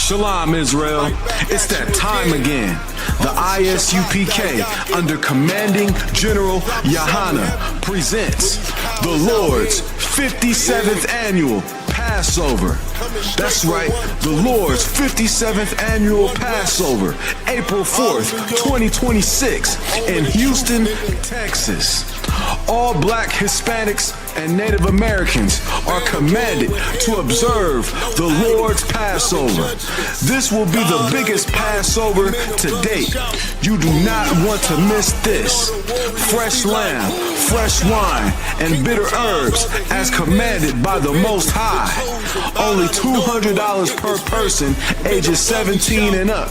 Shalom, Israel. It's that time again. The ISUPK, under Commanding General Yahana, presents the Lord's 57th Annual Passover. That's right, the Lord's 57th Annual Passover, April 4th, 2026, in Houston, Texas. All Black, Hispanics, and Native Americans are commanded to observe the Lord's Passover. This will be the biggest Passover to date. You do not want to miss this. Fresh lamb, fresh wine, and bitter herbs as commanded by the Most High. Only $200 per person, ages 17 and up.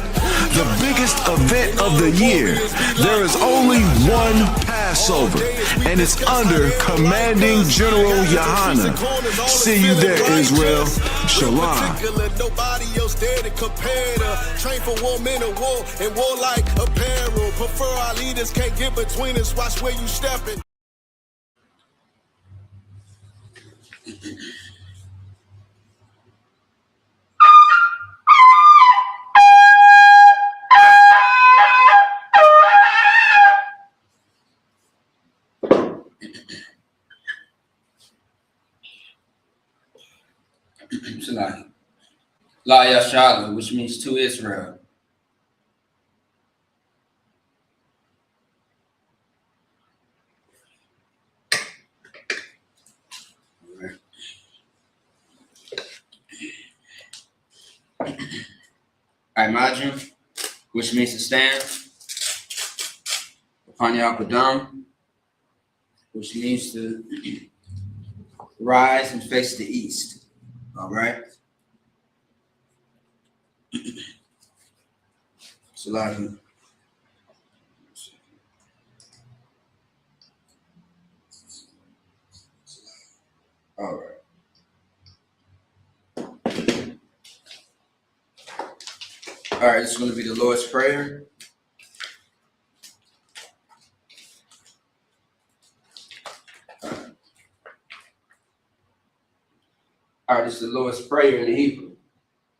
The biggest event of the year. There is only one Passover, and it's under Commanding General Yahana. See you there, Israel. Shalom. Nobody else there to compare to. Train for war, men of war, and war like apparel. Prefer our leaders, can't get between us. Watch where you stepping. La Yashadu, which means to Israel. I imagine, which means to stand. Panyakadam, which means to rise and face the east. All right. Salaam. All right. All right, this is going to be the Lord's Prayer. All right, this is the Lord's Prayer in the Hebrew.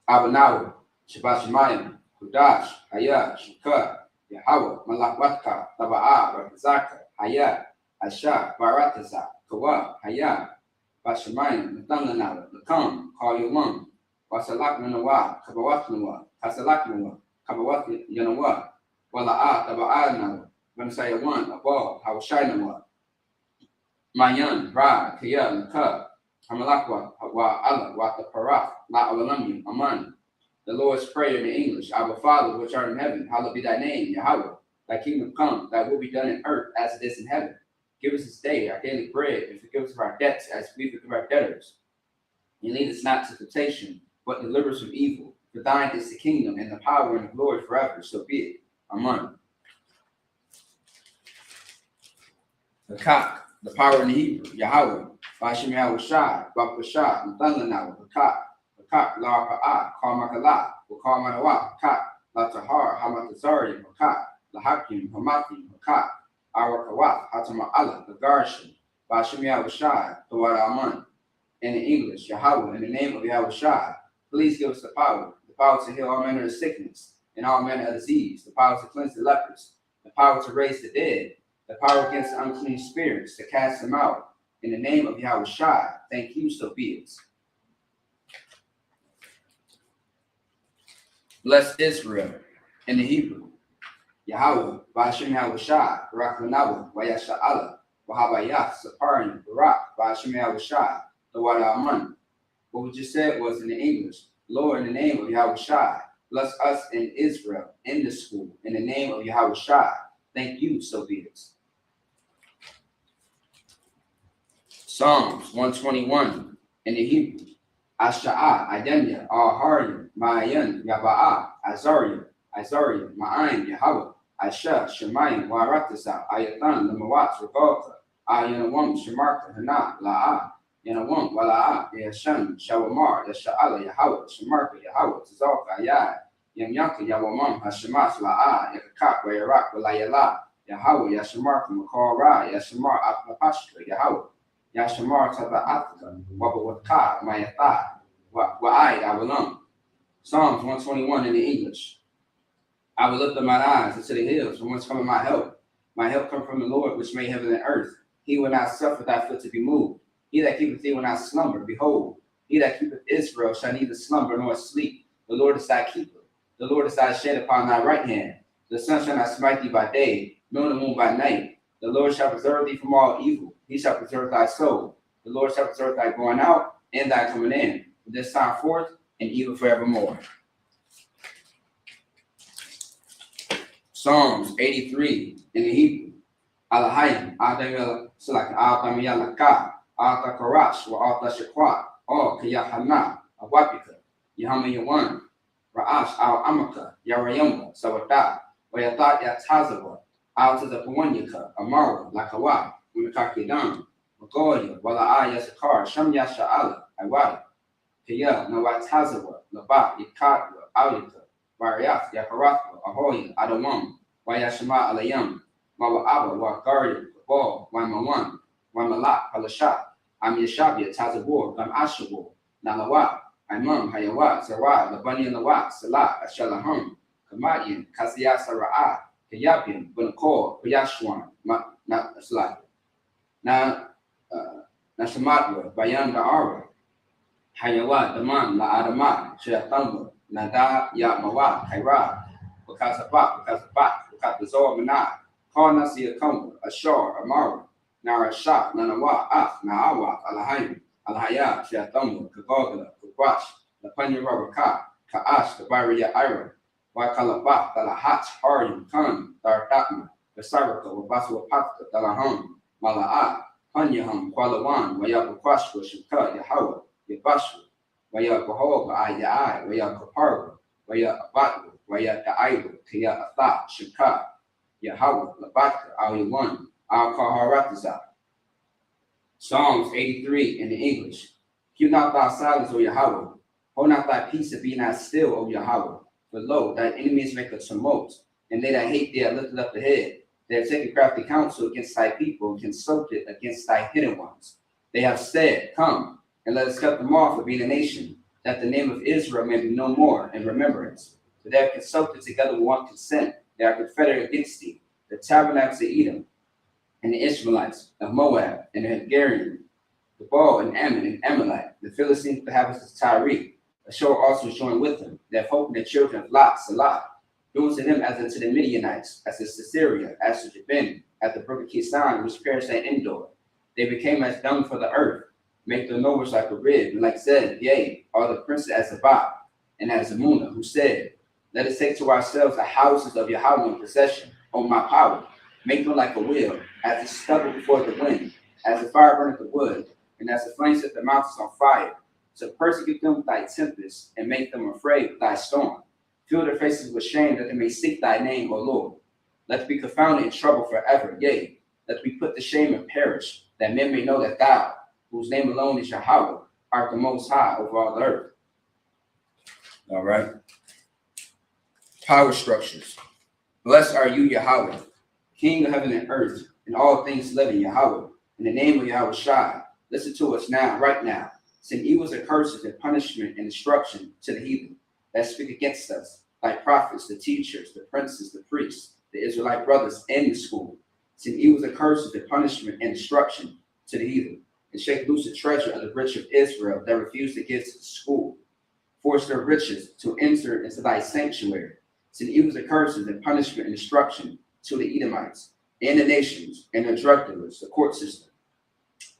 Abanawa, Shabbat Shemayim, Kudash, Hayah, Shukah, Yahweh, Malakwaka, Taba'a, Rakazaka, Hayah, Asha, Barataza, Kawa, Hayah, Bashamayim, Nathanawa, Lakam, Call Yawam, Wasalak Nanawa, Kabawat Nawa, Kasalak Nawa, Kabawat Yanawa, Wala'a, Taba'a Nawa, Vanasayawan, Abal, Hawashai Nawa, Mayan, Ra, Kaya, Nakab, Hamalakwa, Wa Allah, Wa Taparaf, La Alamu, Aman. The Lord's Prayer in English. Our Father, which art in heaven, hallowed be thy name, Yahweh. Thy kingdom come, thy will be done in earth as it is in heaven. Give us this day our daily bread, and forgive us of our debts as we forgive our debtors. And lead us not to temptation, but deliver us from evil. For thine is the kingdom, and the power, and the glory forever. So be it. Amen. The cock, the power in the Hebrew, Yahweh. Bashim Yahweh Shai, Bapashah, and Thundernawa, the cock. Kak la pa'a, Karmakala, Karmanawa, Kak, La Tahar, Hamatazari, Kak, La Hakim, Hamati, Kak, Our Kawat, Hatama Allah, the Garshin, Bashimia Washai, Tawara Aman. In English, Yahweh, in the name of Yahweh Shai, please give us the power to heal all manner of sickness and all manner of disease, the power to cleanse the lepers, the power to raise the dead, the power against the unclean spirits, to cast them out. In the name of Yahweh Shai, thank you, so be it. Bless Israel in the Hebrew. Yahweh, Bashim Yahweh Shai, Barak Manawa, Wayasha Allah, Wahabayah, Saparim, Barak, Bashim Yahweh Shai, the Wada Aman. What we just said was in the English, Lord, in the name of Yahweh Shai, bless us in Israel, in the school, in the name of Yahweh Shai. Thank you, so be it. Psalms 121 in the Hebrew. Asha'a, Idemya, Al-Harim, Ma'ayan, Yaba'a, Azariah, Ma'ayin, Yahweh, Asha, Shemayim, Waratasa, Ayatan, Lamawat, Revolta, Ayanawam, Shemarka, Hana, La'a, Yanawam, Wala'a, Yashan, Shawamar, Yasha'ala, Yahweh, Shemarka, Yahweh, Tazalka, Ayad, Yamyaka, Yawamam, Hashemas, La'a, Yakak, Wayarak, Walayala, Yahweh, Yashamarka, Makara, Yashamar, Atmapashka, Yahweh. Yashamar Taba Africa, Wabawaka, Mayata, Wa'ai, Awalam. Psalms 121 in the English. I will lift up my eyes into the hills, from whence cometh my help. My help comes from the Lord, which made heaven and earth. He will not suffer thy foot to be moved. He that keepeth thee will not slumber. Behold, he that keepeth Israel shall neither slumber nor sleep. The Lord is thy keeper. The Lord is thy shade upon thy right hand. The sun shall not smite thee by day, nor the moon by night. The Lord shall preserve thee from all evil. He shall preserve thy soul. The Lord shall preserve thy going out and thy coming in, from this time forth and even forevermore. Psalms 83 in the Hebrew. Alahayim, Adam Yalaka, Ata Karash, wa Ata Shakwat, O Kayahana, Awapika, Yahama Yawan, Ra'ash al Amaka, Yarayamba, Sawata, Wayata Yatazawa, Alta the Pawanyaka, Amara, Lakawa, Unakakidan, Magoya, Wala Yasakar, Sham Yasha'ala, Iwadi, Kaya, Nawatazawa, Laba, Yakatwa, Alika, Variath, Yakaratwa, Ahoya, Adamam, Wayashama Alayam, Mawa Abba, Wakari, Ball, Wamawan, Wamalak, Palashat, Am Yashabia, Tazabur, Gam Ashabur, Nalawa, Imam, Hayawat, Sarai, Labani Lawat, Salah, Ashalaham, Kamadian, Kasiyat Saraa, Kayabian, Bunakor, Kuyashwan, not Salah. Now, Nashamatwa, Bayan Da'ara, Hayawat, Daman, La Adama, Sheatamba, Nada, Yatmawa, Kaira, Bakasabat, Bakatazor Manat, Karnasia Kumba, Ashar, Amara, Narashat, Nanawa, Af, Naawa, Alahayim, Alhaya, Sheatamba, Kagogala, Kukwash, Lapanya Rabaka, Kaash, Kabariya Ira, Wakalabak, Dalahat, Haryum, Khan, Dardatma, Basaraka, Wabasu Pata, Dalaham, Mala'at, Hanyaham, Kualawan, Wayapakwashwa, Shaka, Yahawa, Yabashu, Wayapahova, Ayai, Wayapaparwa, Wayabatwa, Wayataiwa, Kaya Atha, Shaka, Yahawa, Labaka, Al-Yawan, Al-Kaharataza. Psalms 83 in the English. Keep not thy silence, O Yahweh. Hold not thy peace and be not still, O Yahweh. For lo, thy enemies make a tumult, and they that hate thee are lifted up the head. They have taken crafty counsel against thy people, and consulted against thy hidden ones. They have said, Come, and let us cut them off of being a nation, that the name of Israel may be no more in remembrance. For they have consulted together with one consent. They are confederate against thee, the tabernacles of Edom, and the Ishmaelites of Moab, and the Hungarian, the Baal, and Ammon, and Amalek, the Philistines, the inhabitants of Tyre. Ashur also joined with them. They have hope in the children of Lot, Salah, doing to them as unto the Midianites, as to Sisera, as to Jabin, at the brook of Kisan, which perished at Endor. They became as dung for the earth, make the knowers like a rib, and like Zeb, yea, all the princes as Zabah, and as Amunah, who said, Let us take to ourselves the houses of Yahweh in possession, O my power, make them like a wheel, as the stubble before the wind, as the fire burneth the wood, and as the flames set the mountains on fire. So persecute them with thy tempest, and make them afraid with thy storm. Fill their faces with shame, that they may seek thy name, O Lord. Let us be confounded in trouble forever, yea, let us be put to shame and perish, that men may know that thou, whose name alone is Yahweh, art the most high over all the earth. All right. Power structures. Blessed are you, Yahweh, King of heaven and earth, and all things living, Yahweh. In the name of Yahweh Shai, listen to us now, right now. Send evils and curses and punishment and destruction to the heathen that speak against us, like prophets, the teachers, the princes, the priests, the Israelite brothers, and the school. Send evils and curses and punishment and destruction to the heathen, and shake loose the treasure of the rich of Israel that refused to give to the school. Force their riches to enter into thy sanctuary. Send evils and curses and punishment and destruction to the Edomites, and the nations, and the drug dealers, the court system,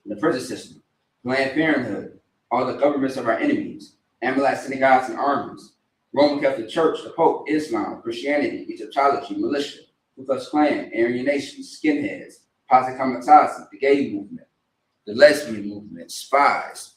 the prison system, Planned Parenthood, all the governments of our enemies, Amalek synagogues and armies, Roman Catholic Church, the Pope, Islam, Christianity, Egyptology, militia, Ku Klux Klan, Aryan Nation, skinheads, Posse Comitatus, the gay movement, the lesbian movement, spies,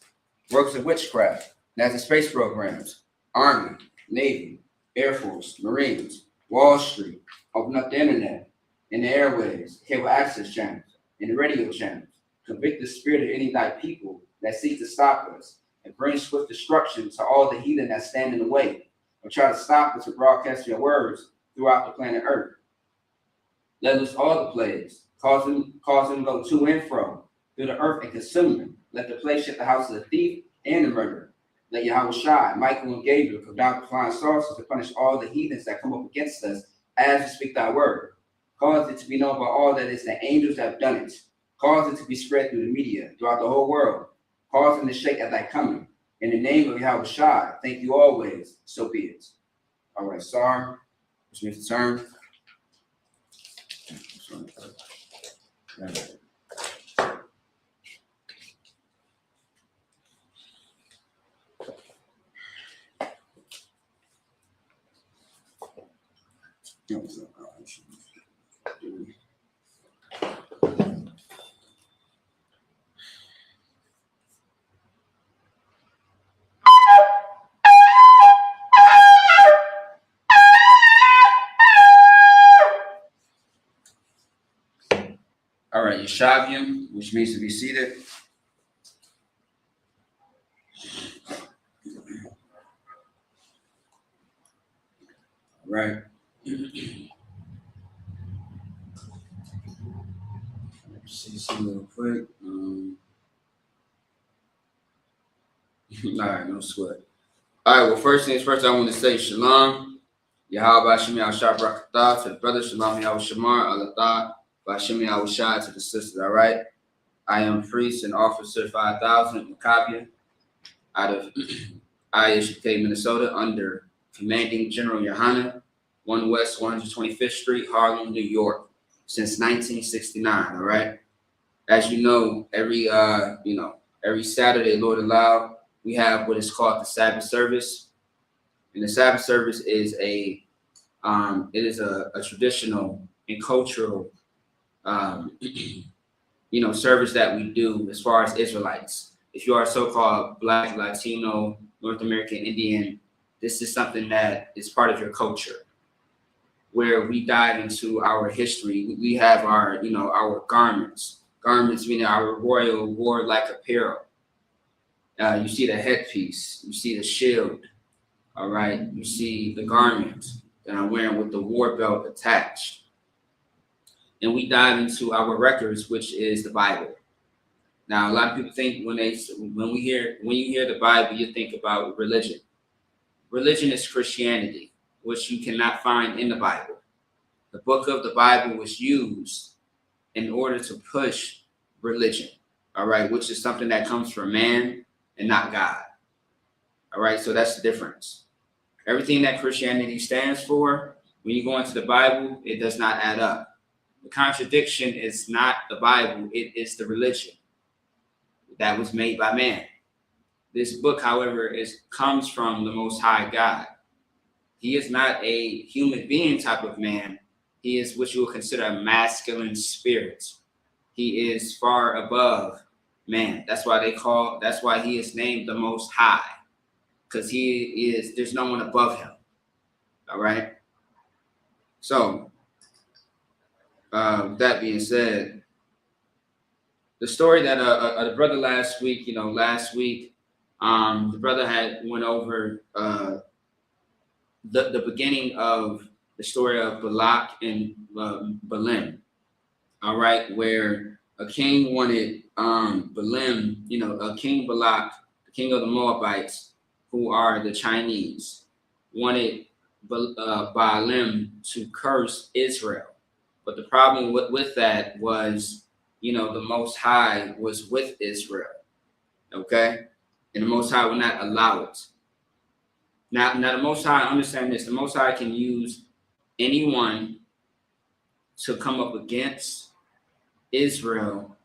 works of witchcraft, Nazi space programs, Army, Navy, Air Force, Marines, Wall Street, open up the internet, in the airways, cable access channels, and the radio channels. Convict the spirit of any thy people that seek to stop us, and bring swift destruction to all the heathen that stand in the way, or try to stop us to broadcast your words throughout the planet Earth. Let loose all the plagues, cause them to go to and fro through the earth and consume them. Let the plague shut the house of the thief and the murderer, Let Yahweh shine, Michael and Gabriel come down with flying saucers to punish all the heathens that come up against us as we speak thy word. Cause it to be known by all that it's the angels that have done it. Cause it to be spread through the media, throughout the whole world. Cause them to shake at thy coming. In the name of Yahweh Shai, thank you always, so be it. All right, Sar, which means the term. All right, Yeshavium, which means to be seated. All right. See some real quick. All right, no sweat. All right, well, first things first, I want to say shalom. Yahweh Bashimi Al-Shah Barakatah to the brother, shalom Yahweh Shamar, Allah Bashimi Al-Shah to the sisters, all right? I am priest and officer 5000 Maccabia out of Isupk, Minnesota, under Commanding General Yohana, 1 West 125th Street, Harlem, New York, since 1969, all right? As you know, every Saturday, Lord allow, we have what is called the Sabbath service. And the Sabbath service is a traditional and cultural, service that we do as far as Israelites. If you are so-called Black, Latino, North American, Indian, this is something that is part of your culture, where we dive into our history. We have our garments meaning our royal warlike apparel. You see the headpiece, you see the shield, all right? You see the garment that I'm wearing with the war belt attached. And we dive into our records, which is the Bible. Now, a lot of people think when you hear the Bible, you think about religion. Religion is Christianity, which you cannot find in the Bible. The book of the Bible was used in order to push religion, all right, which is something that comes from man and not God. All right, so that's the difference. Everything that Christianity stands for, when you go into the Bible, it does not add up. The contradiction is not the Bible, it is the religion that was made by man. This book, however, comes from the Most High God. He is not a human being type of man. He is what you would consider a masculine spirit. He is far above man. That's why he is named the Most High, because there's no one above him. All right. So, with that being said, the story that the brother last week, the brother had went over the beginning of the story of Balak and Balaam. All right, where a king wanted Balaam, King Balak, the king of the Moabites, who are the Chinese, wanted Balaam to curse Israel. But the problem with that was, the Most High was with Israel, okay? And the Most High would not allow it. Now the Most High, understand this, the Most High can use anyone to come up against Israel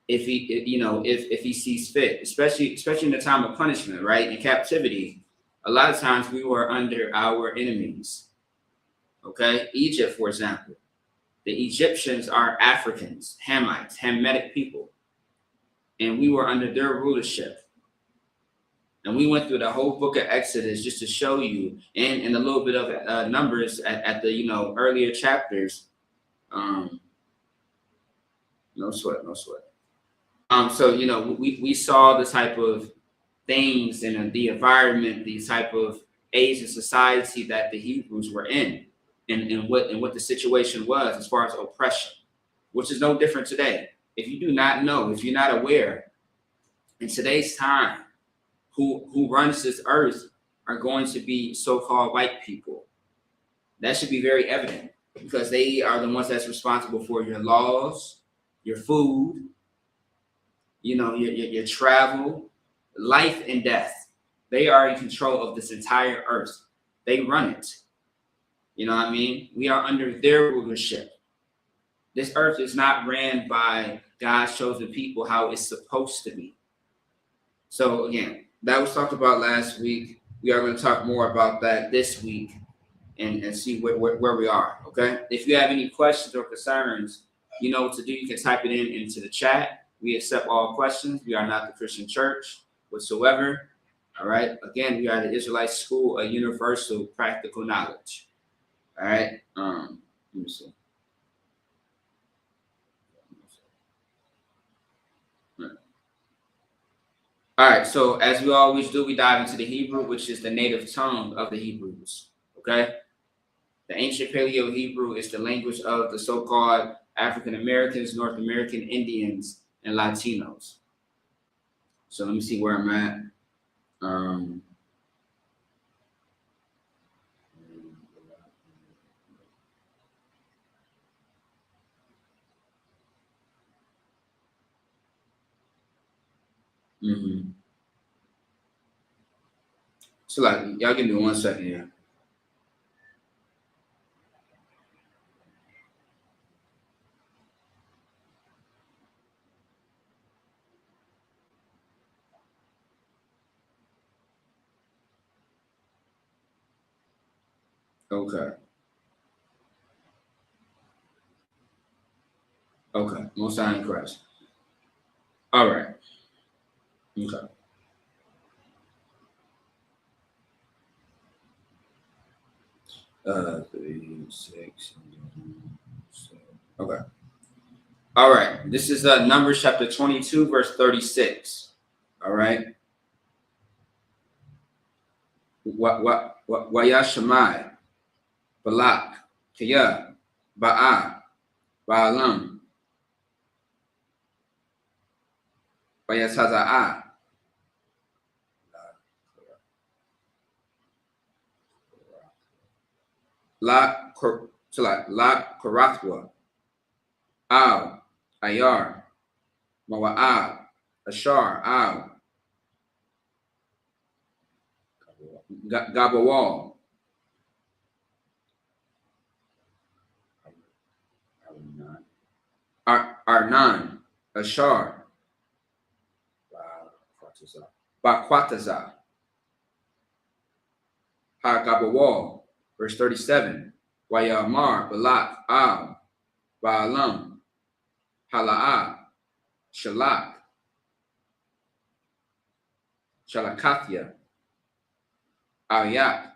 if he sees fit, especially in the time of punishment, right? In captivity, a lot of times we were under our enemies, okay? Egypt, for example. The Egyptians are Africans, Hamites, Hamitic people, and we were under their rulership. And we went through the whole book of Exodus just to show you, and a little bit of Numbers at the earlier chapters. No sweat. So we saw the type of things and the environment, the type of age and society that the Hebrews were in. And what the situation was as far as oppression, which is no different today. If you do not know, if you're not aware, in today's time, who runs this earth are going to be so-called white people. That should be very evident because they are the ones that's responsible for your laws, your food, your travel, life and death. They are in control of this entire earth. They run it. You know what I mean? We are under their rulership. This earth is not ran by God's chosen people how it's supposed to be. So again, that was talked about last week. We are going to talk more about that this week and see where we are, okay? If you have any questions or concerns, you know what to do. You can type it into the chat. We accept all questions. We are not the Christian church whatsoever, all right? Again, we are the Israelite School of Universal Practical Knowledge, all right? Let me see. All right, so as we always do, we dive into the Hebrew, which is the native tongue of the Hebrews, okay? The ancient Paleo Hebrew is the language of the so-called African Americans, North American Indians, and Latinos. So let me see where I'm at. So like, y'all give me 1 second here. Okay, Most High in Christ. All right. Okay. Uh, 3, 6, 7. Okay. All right. This is Numbers chapter 22, verse 36. All right. Wayashamai, Balak, Kiyah, Ba'a, Baalam, Wayataza'a. La Korathwa, Al, Ayar, Mawa'al, Ashar, Al, Gabawal, Arnan, Ashar, Bakwataza, Ha-Gabawal, verse 37, Wayamar, Balak, Al, Baalam, Hala'ah, Shalak, Shalakathia, Ayak,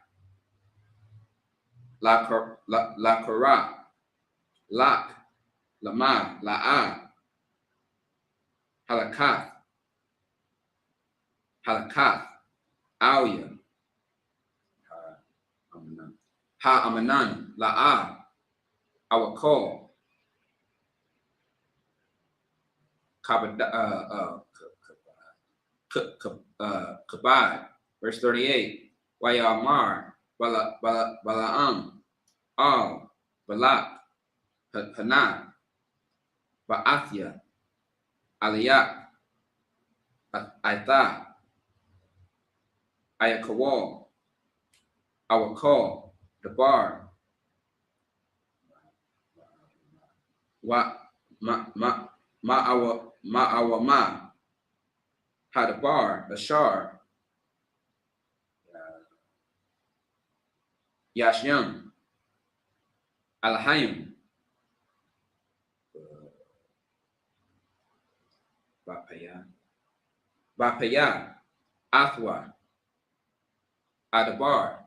La Korah, Lak, Lama, La'ah, Halakath, Auya, Ha-Amanan, La'ah, Awakol, Kabad, verse 38, Wayamar, Balaam, Al, Balak, Hana, Ba'athia, Aliyak, Aitha, Ayakawal, Awakol, Dabar, Ma'awama, Hadabar, Ashar, Yashyam, Alhayim, Bapaya, Athwa, Adabar,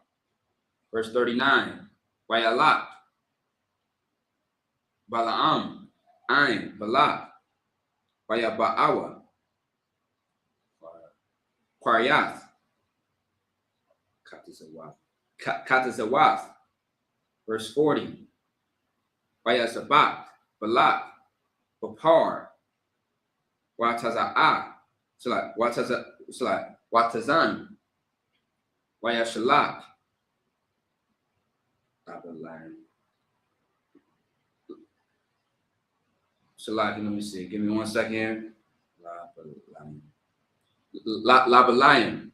verse 39, Wayalak, Balaam, Ain, Balak, Wayaba'awa, Quariath, Katazawath, verse 40, Wayazabak, Balak, Bapar, Wataza'ah, Wataza, Watazan, Wayashalak, Shalak, let me see. Give me 1 second here. Labalayim.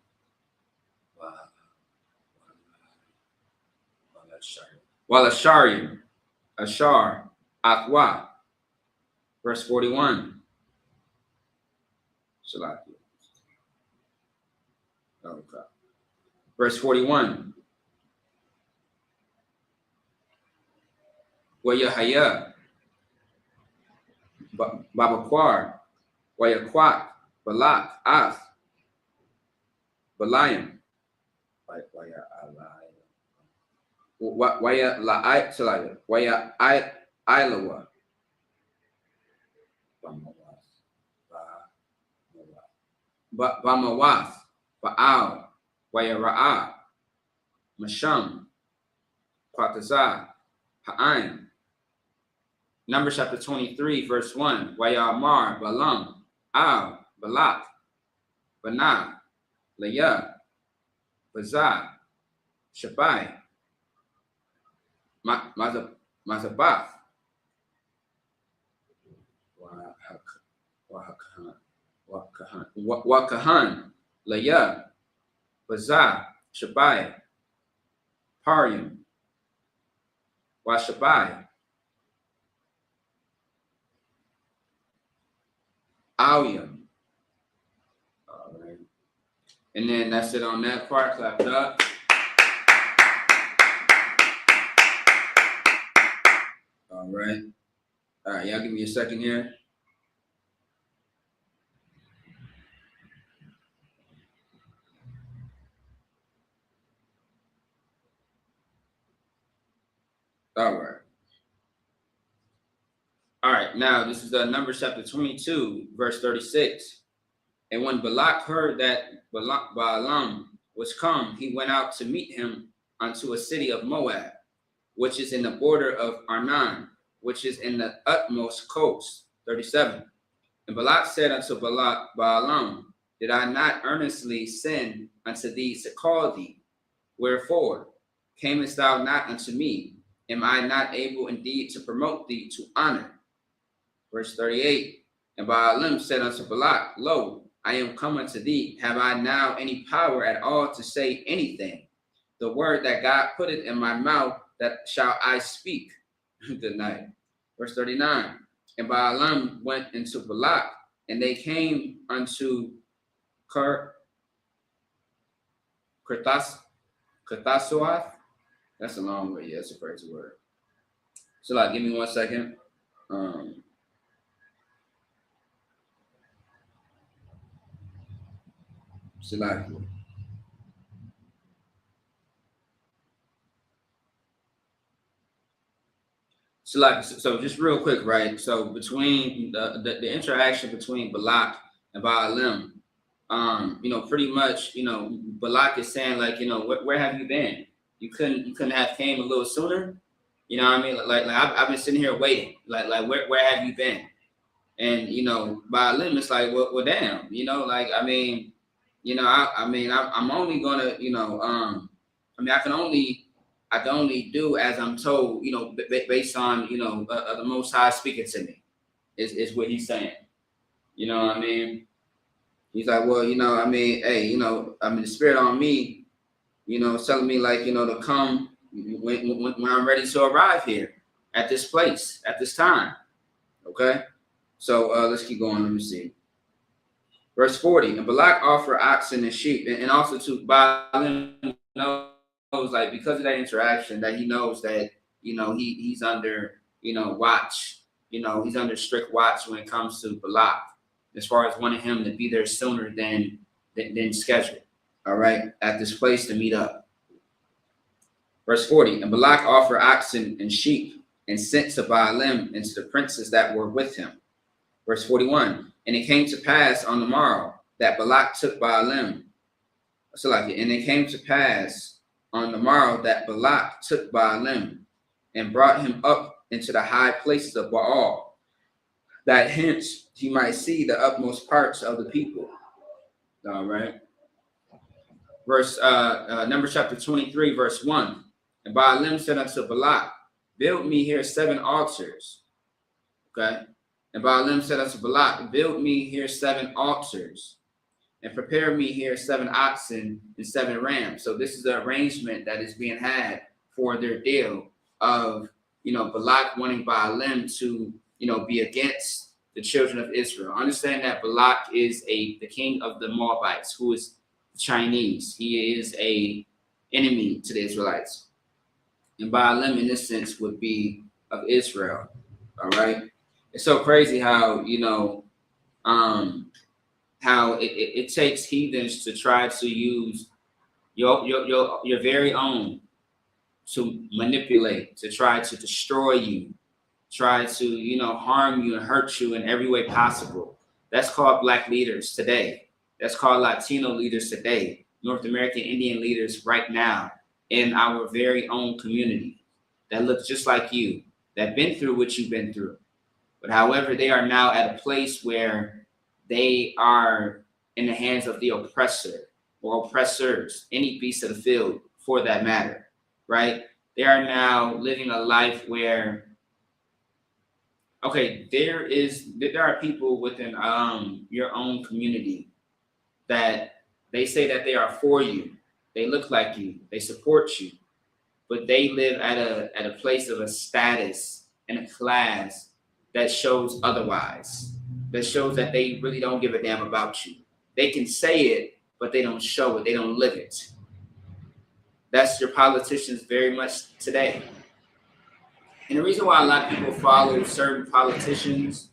Walasharium. Ashar. Athwa. Verse 41. Shalak. Okay. Verse 41. Wayahaya. Babaquar. Wayaquat. Balak. Ath. Balayim. Waya la Salaya. Waya Ilawa. Bamawath. Baal. Waya Ra'ah. Masham. Patazah. Ha'aim. Numbers chapter 23, verse 1. Waya Amar. Balam. Al. Balak. Banah. Leah. Bazah. Shabai. Mazabath. Wakahan. Leah. Bazah. Shabai. Parium. Washabai. Auyam. All right. And then that's it on that part. Clap it up. All right. All right, y'all give me a second here. All right. All right, now this is Numbers chapter 22, verse 36. And when Balak heard that Balaam was come, he went out to meet him unto a city of Moab, which is in the border of Arnon, which is in the utmost coast. 37. And Balak said unto Balaam, did I not earnestly send unto thee to call thee? Wherefore camest thou not unto me? Am I not able indeed to promote thee to honor? Verse 38. And Balaam said unto Balak, lo, I am come unto thee. Have I now any power at all to say anything? The word that God putteth in my mouth, that shall I speak. Good night. Verse 39. And Balaam went into Balak, and they came unto Kirthasoath. That's a long word. Yeah, that's a crazy word. So, like, give me 1 second. So just real quick, right? So between the interaction between Balak and Balaam, pretty much, Balak is saying like, where have you been? You couldn't have came a little sooner. You know what I mean? Like I've been sitting here waiting. Like where have you been? And Balaam is like, well damn. I'm only gonna, I can only do as I'm told, based on, the Most High speaking to me, is what he's saying. You know what I mean? He's like, well, hey, the Spirit on me, telling me like, to come when I'm ready to arrive here at this place, at this time. Okay? So let's keep going. Let me see. Verse 40, and Balak offered oxen and sheep, and also to Balaam knows, like, because of that interaction, that he knows that, he's under, watch. He's under strict watch when it comes to Balak, as far as wanting him to be there sooner than scheduled, all right, at this place to meet up. Verse 40, and Balak offered oxen and sheep, and sent to Balaam and to the princes that were with him. Verse 41, and it came to pass on the morrow that Balak took Balaam. And it came to pass on the morrow that Balak took Balaam and brought him up into the high places of Baal, that hence he might see the utmost parts of the people. All right. Numbers chapter 23, verse 1. And Balaam said unto Balak, build me here 7 altars. Okay. And Balaam said unto Balak, build me here 7 altars, and prepare me here 7 oxen and 7 rams. So this is the arrangement that is being had for their deal of, Balak wanting Balaam to, be against the children of Israel. Understand that Balak is the king of the Moabites, who is Chinese. He is a enemy to the Israelites. And Balaam, in this sense, would be of Israel. All right. It's so crazy how, how it takes heathens to try to use your very own to manipulate, to try to destroy you, try to, harm you and hurt you in every way possible. That's called Black leaders today. That's called Latino leaders today, North American Indian leaders right now in our very own community that look just like you, that been through what you've been through. But however, they are now at a place where they are in the hands of the oppressor or oppressors, any beast of the field for that matter, right? They are now living a life where, okay, there are people within your own community that they say that they are for you. They look like you, they support you, but they live at a place of a status and a class that shows otherwise, that shows that they really don't give a damn about you. They can say it, but they don't show it, they don't live it. That's your politicians very much today. And the reason why a lot of people follow certain politicians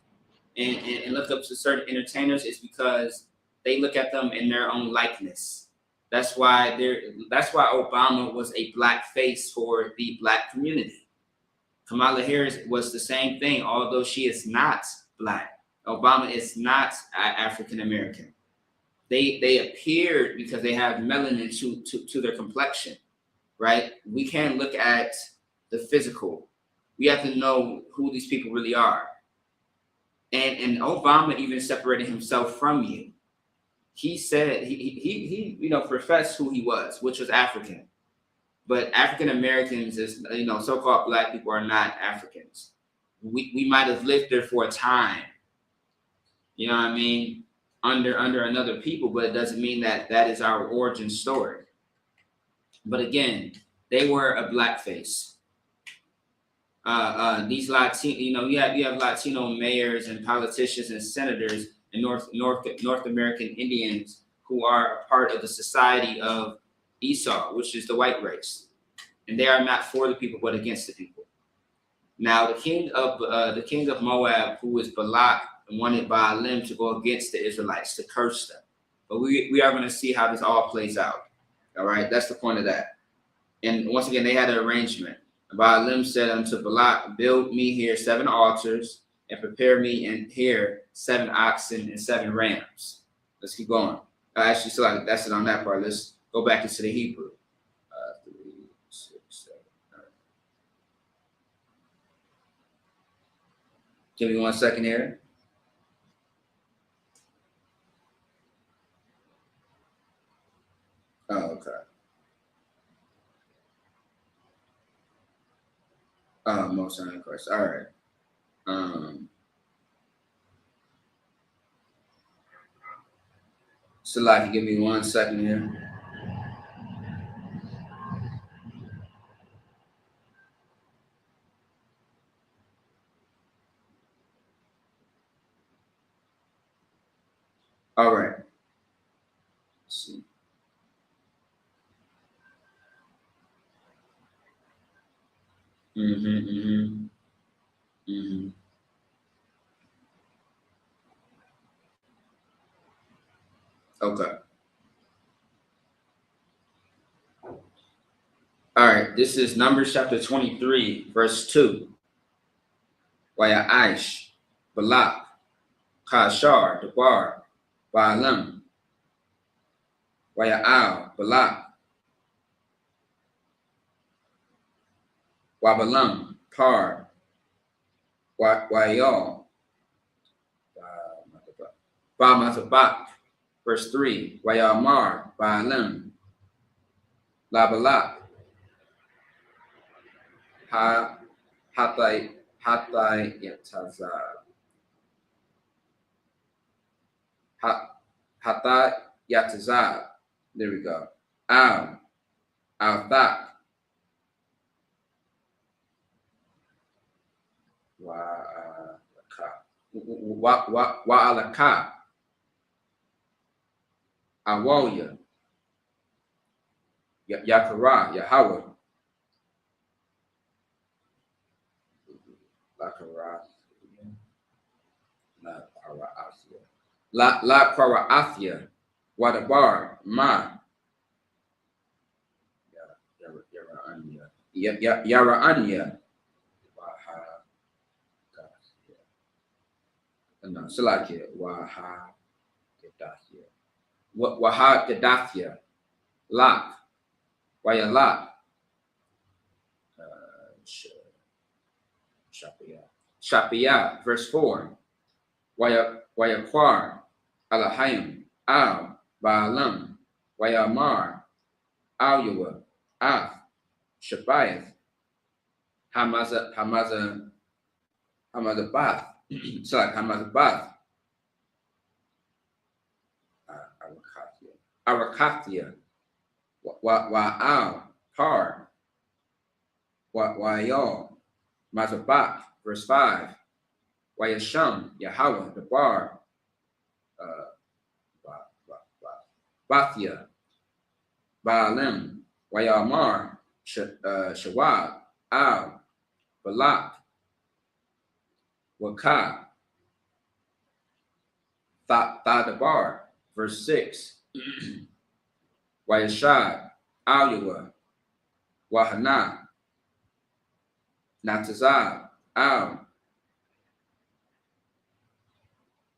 and look up to certain entertainers is because they look at them in their own likeness. That's why Obama was a black face for the Black community. Kamala Harris was the same thing, although she is not Black. Obama is not African American. They appeared because they have melanin to their complexion, right? We can't look at the physical. We have to know who these people really are. And Obama even separated himself from you. He said he professed who he was, which was African. But African Americans is, so-called Black people are not Africans. We might have lived there for a time, you know what I mean, under another people, but it doesn't mean that is our origin story. But again, they were a blackface. These Latino, you have Latino mayors and politicians and senators and North American Indians who are a part of the society of Esau, which is the white race, and they are not for the people but against the people. Now, the king of Moab, who is Balak, wanted Balaam to go against the Israelites, to curse them. But we are going to see how this all plays out. All right, that's the point of that. And once again, they had an arrangement. Balaam said unto Balak, build me here 7 altars and prepare me in here 7 oxen and 7 rams. Let's keep going. Actually, so that's it on that part. Let's go back into the Hebrew. 3, 6, 7. All right. Give me 1 second here. Oh, okay. Most High Christ. All right. Salaki, give me 1 second here. All right. Let's see. Okay. All right. This is Numbers chapter 23, verse 2. Waya Aish, Balak, Kashar, Debar, Balaam, Waya Al, Balak, Wabalam, Par, Wayal, Bamatabak, verse 3, Wayamar, Balaam, La Balak. Hathai Yatazab. Hathai Yatazab. There we go. Al-Thak. Wa'alaka. Awalya. Yakara. Yahweh. La Paraathia. Wadabar. Ma. Yaraanya. No, Salakia. Waha Gaddathia. Waha Gaddathia. Lak. Wayalak. Shapiyah. Verse 4. Wayakwar. Alahayim. Al. Baalam. Wayamar. Al-Yawa. Af. Shabayeth. Hamazabath. It's like Hamazabath. Arakathia. Wa'al. Par. Wa'yal. Mazabak. Verse 5. Wayasham. Yahweh. The bar. Bathia. Baalim. Wayamar. Shawab. Al. Balak. Waka. Thadabar. Verse 6. Wayashad. Al-Yawa. Wahana. Natazab. Al.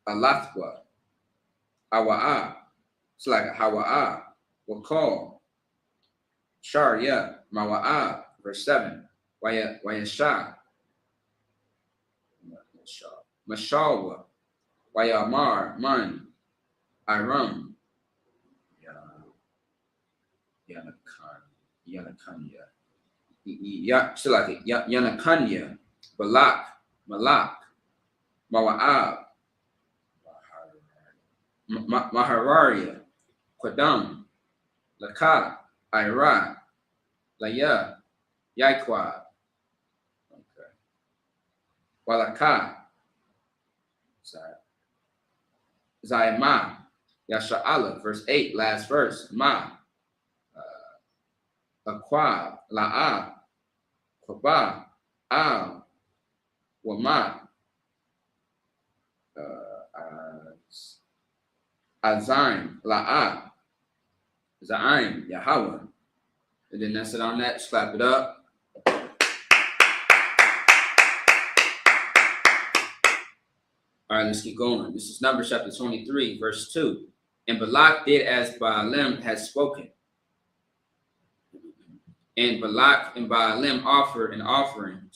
Alathwa. Awa'a. It's like Hawa'a. Wakal. Sharia. Mawa'a. Verse 7. Wayasha. Mashawa. Wayamar. Man. Aram. Yanakanya. Yanakanya. Balak. Malak. Mawa'ab. Mahararia. Qadam. Laka. Ira. Laya. Yaikwa. Okay. Walaka. Zayma. Yasha'ala. Verse 8. Last verse. Ma. Aquab. La'a. Kwaba. Al. Wama. Azaim. La'a. Zaim. Yahweh. And then that's it on that. Just clap it up. All right, let's keep going. This is Numbers chapter 23, verse 2. And Balak did as Baalim had spoken. And Balak and Baalim offered an offering.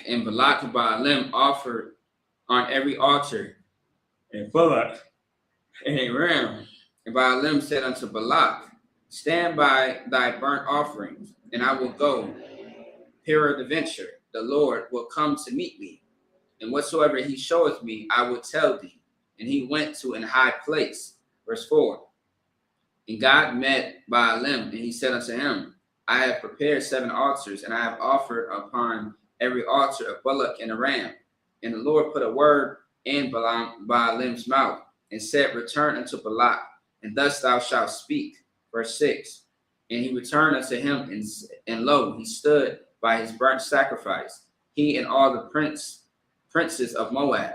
And Balak and Baalim offered on every altar. And Balak and Aram. And Baalim said unto Balak, stand by thy burnt offerings, and I will go. Peradventure, the Lord will come to meet me. And whatsoever he showeth me, I will tell thee. And he went to an high place. Verse 4. And God met Baalim, and he said unto him, I have prepared 7 altars, and I have offered upon every altar a bullock and a ram. And the Lord put a word in Baalim's mouth, and said, return unto Balak, and thus thou shalt speak. Verse 6. And he returned unto him, and lo, he stood by his burnt sacrifice, he and all the princes of Moab.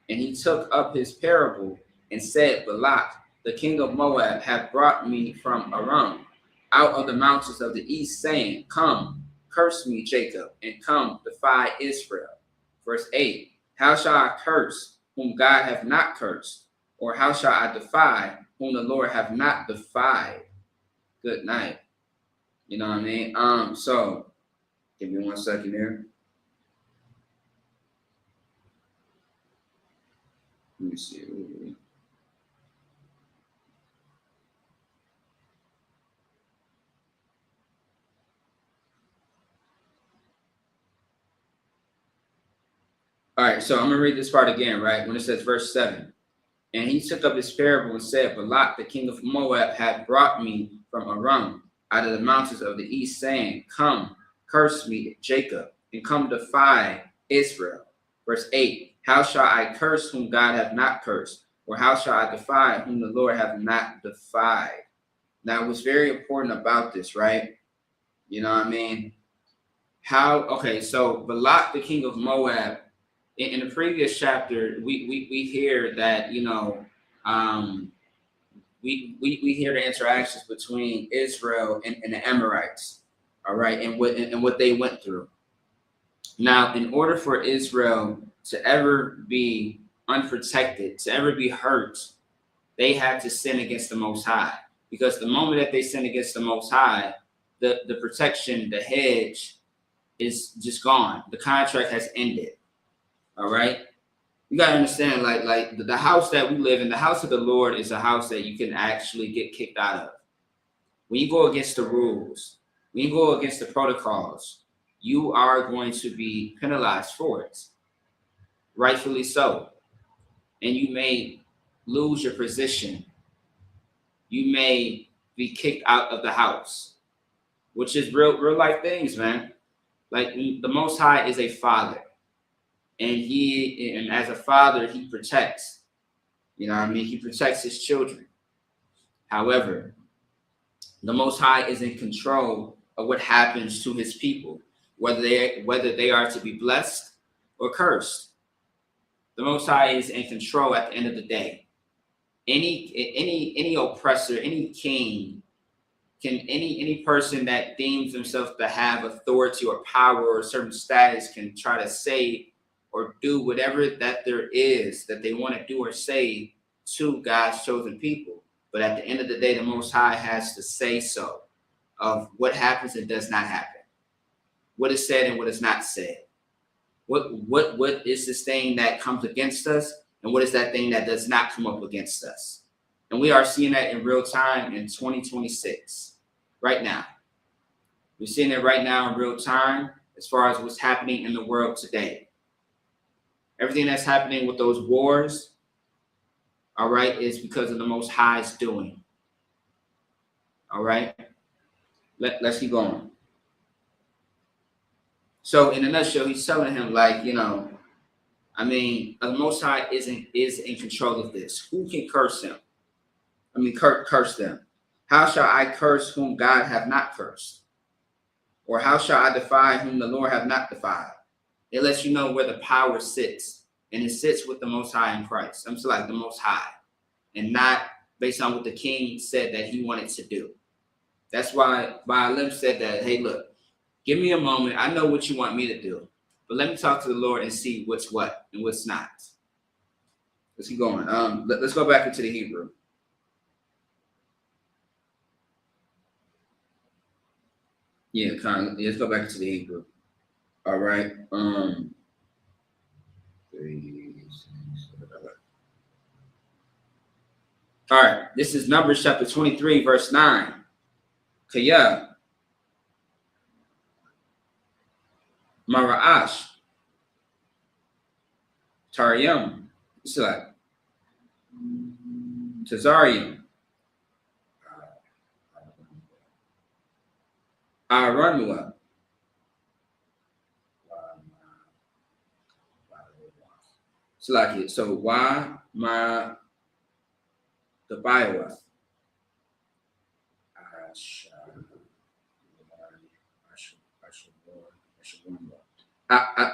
And he took up his parable and said, Balak, the king of Moab, hath brought me from Aram, out of the mountains of the east, saying, come, curse me, Jacob, and come, defy Israel. Verse 8. How shall I curse whom God hath not cursed? Or how shall I defy whom the Lord hath not defied? Good night. You know what I mean? So give me 1 second here. Let me see. All right, so I'm going to read this part again, right? When it says verse 7. And he took up this parable and said, Balak, the king of Moab, had brought me from Aram out of the mountains of the east, saying, Come, curse me, Jacob, and come defy Israel. Verse 8, how shall I curse whom God hath not cursed? Or how shall I defy whom the Lord hath not defied? Now, what's very important about this, right? You know what I mean? So Balak, the king of Moab, in the previous chapter, we hear that, you know, we hear the interactions between Israel and the Amorites, all right, and what they went through. Now, in order for Israel to ever be unprotected, to ever be hurt, they had to sin against the Most High. Because the moment that they sin against the Most High, the protection, the hedge is just gone. The contract has ended. All right. You got to understand, like the house that we live in, the house of the Lord is a house that you can actually get kicked out of. When you go against the rules, when you go against the protocols, you are going to be penalized for it. Rightfully so. And you may lose your position. You may be kicked out of the house, which is real life things, man. Like the Most High is a father. And as a father, he protects. You know what I mean? He protects his children. However, the Most High is in control of what happens to his people, whether they are to be blessed or cursed. The Most High is in control at the end of the day. Any oppressor, any king, any person that deems themselves to have authority or power or a certain status can try to say or do whatever that there is that they want to do or say to God's chosen people. But at the end of the day, the Most High has to say so of what happens and does not happen, what is said and what is not said. What is this thing that comes against us, and what is that thing that does not come up against us? And we are seeing that in real time in 2026, right now. We're seeing it right now in real time as far as what's happening in the world today. Everything that's happening with those wars, all right, is because of the Most High's doing. All right? Let's keep going. So in a nutshell, he's telling him, like, you know, I mean, the Most High is in control of this. Who can curse him? I mean, curse them. How shall I curse whom God have not cursed? Or how shall I defy whom the Lord have not defied? It lets you know where the power sits. And it sits with the Most High in Christ. I'm still like the Most High. And not based on what the king said that he wanted to do. That's why Baalim said that, hey, look, give me a moment. I know what you want me to do. But let me talk to the Lord and see what's what and what's not. Let's keep going. Let's go back into the Hebrew. Yeah, let's go back into the Hebrew. All right. All right. This is Numbers chapter 23, verse 9. Kaya Mara'ash Taryam. It's like Tazarium. Aranua. It's like it. So why my the Biowa?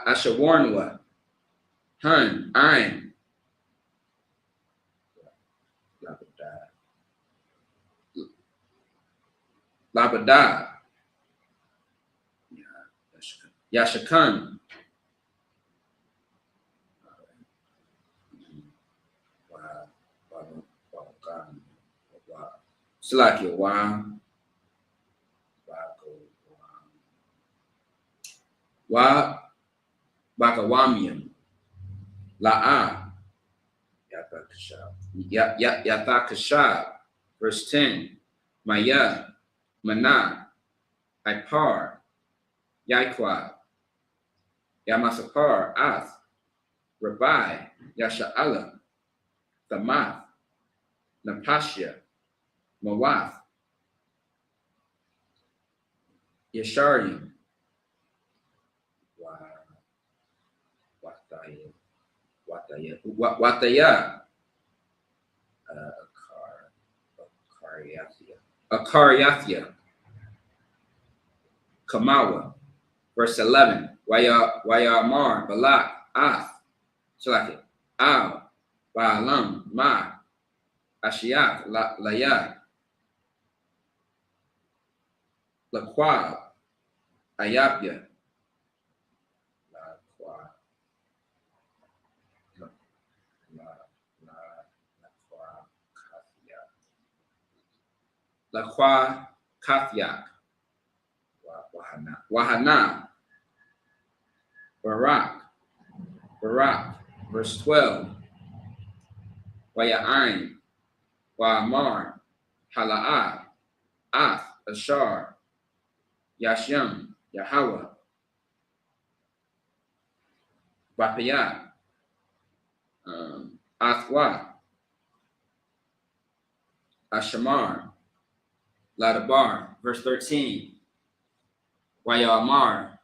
Ashawarnwa. Hun, I'm. Labada. Yashakan. Slakia, wa bakawamium la'a yathakashab. Verse 10. Maya mana ipar yaikwa yamasapar ath Rabbi, Yasha'ala, Thamath, Napashia, Mawath, Yesharim, Wataya, Akariathia, Kamawa, verse 11, Wayamar, Balak, Ath, Shalaki, Al, Baalam, Ma, Ashiach, Layad, Laquab, Ayabya, Laqua Kathyak, Wahana, Barak, verse 12, Waya'ain, Wa'amar, Hala'ah, Ath, Ashar, Yashem, Yahweh, Bapayat, Athwa, Ashamar, Ladabar, verse 13, Wayamar,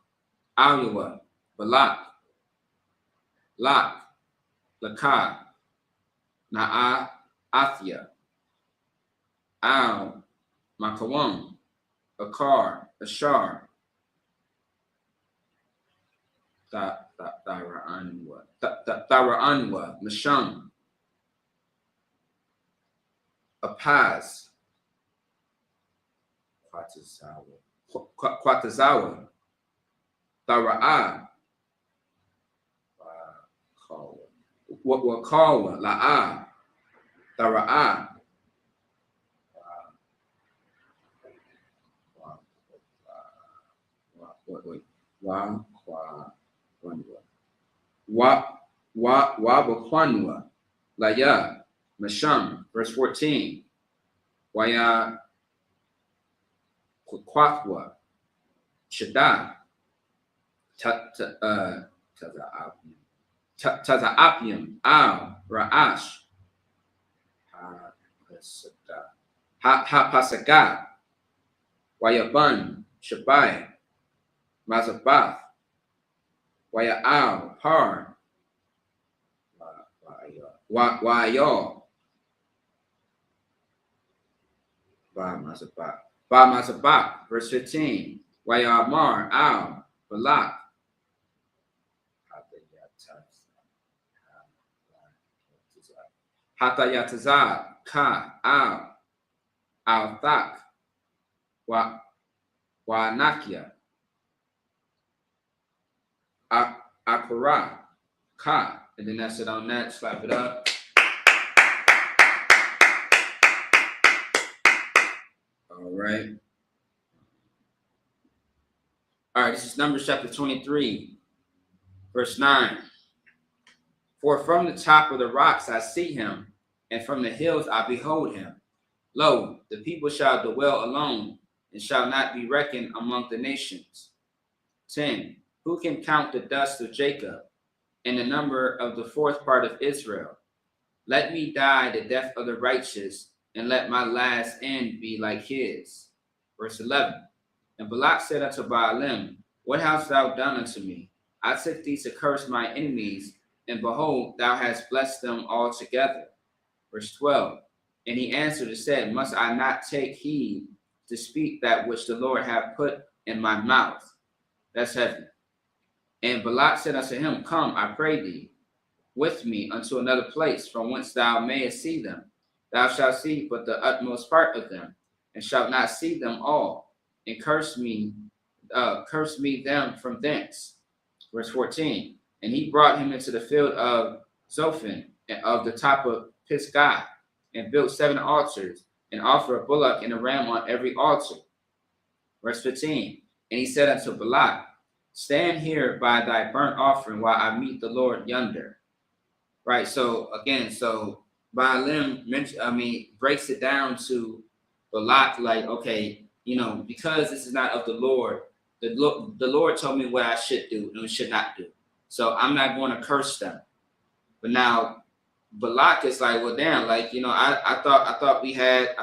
Aluwa, Balak, Lak, Lakad, Na'a, Athia, Al, Makawam, Akar, Ashar, Thara'anwa, Masham, Apaz, Quatazawa, Thara'ah, Wakawa, La'ah, Thara'ah, Wabakwanwa, Laya, Masham, verse 14, Waya Kwathwa, Shaddai, Taza'apium, Al, Ra'ash, Hapasagat, Wayaban, Shabai, Mazabath, Waya'al, Par, Wa'ayal, Ba-Mazabak, verse 15, Wayamar, Al, Balak, Hatayatazad, Ka, Al, Al-Thak, Wa'anakia, Akura, Ka, and then that's it on that, slap it up. All right. All right, this is Numbers chapter 23, verse 9. For from the top of the rocks I see him, and from the hills I behold him. Lo, the people shall dwell alone, and shall not be reckoned among the nations. 10. Who can count the dust of Jacob, and the number of the fourth part of Israel? Let me die the death of the righteous, and let my last end be like his. Verse 11. And Balak said unto Baalim, What hast thou done unto me? I took thee to curse my enemies, and behold, thou hast blessed them altogether. Verse 12. And he answered and said, Must I not take heed to speak that which the Lord hath put in my mouth? That's heavy. And Balak said unto him, Come, I pray thee, with me unto another place, from whence thou mayest see them. Thou shalt see but the utmost part of them, and shalt not see them all, and curse me them from thence. Verse 14. And he brought him into the field of Zophim, and of the top of Pisgah, and built 7 altars, and offered a bullock and a ram on every altar. Verse 15. And he said unto Balak, Stand here by thy burnt offering while I meet the Lord yonder. Right. So again, Baalim breaks it down to Balak, like, okay, because this is not of the Lord, the Lord told me what I should do and should not do. So I'm not going to curse them. But now Balak is like, well, damn, like, you know, I thought we had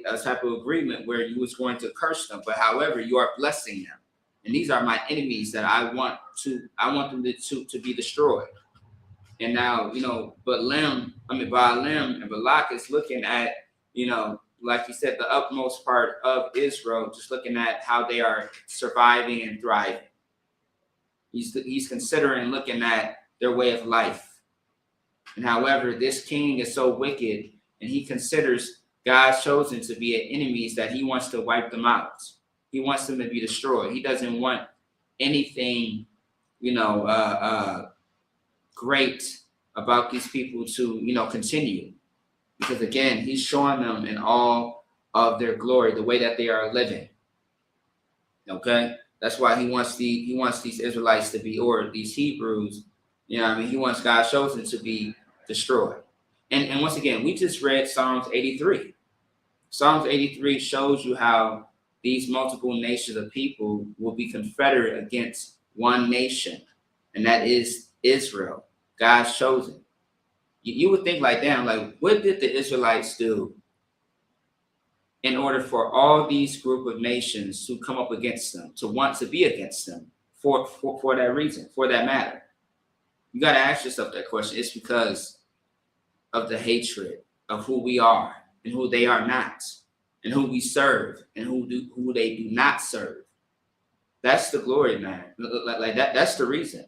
a type of agreement where you was going to curse them, but however, you are blessing them, and these are my enemies that I want them to be destroyed. And now, you know, Balaam and Balak is looking at, you know, like you said, the utmost part of Israel, just looking at how they are surviving and thriving. He's considering looking at their way of life. And however, this king is so wicked, and he considers God's chosen to be enemies, that he wants to wipe them out. He wants them to be destroyed. He doesn't want anything, you know, great about these people to, you know, continue. Because again, he's showing them in all of their glory, the way that they are living. Okay? That's why he wants these Israelites to be, or these Hebrews, you know what I mean? He wants God's chosen to be destroyed. And once again, we just read Psalms 83. Psalms 83 shows you how these multiple nations of people will be confederate against one nation, and that is Israel, God's chosen. You would think like, damn, like, what did the Israelites do in order for all these group of nations to come up against them, to want to be against them for that reason, for that matter? You got to ask yourself that question. It's because of the hatred of who we are and who they are not, and who we serve and who they do not serve. That's the glory, man. Like that. That's the reason.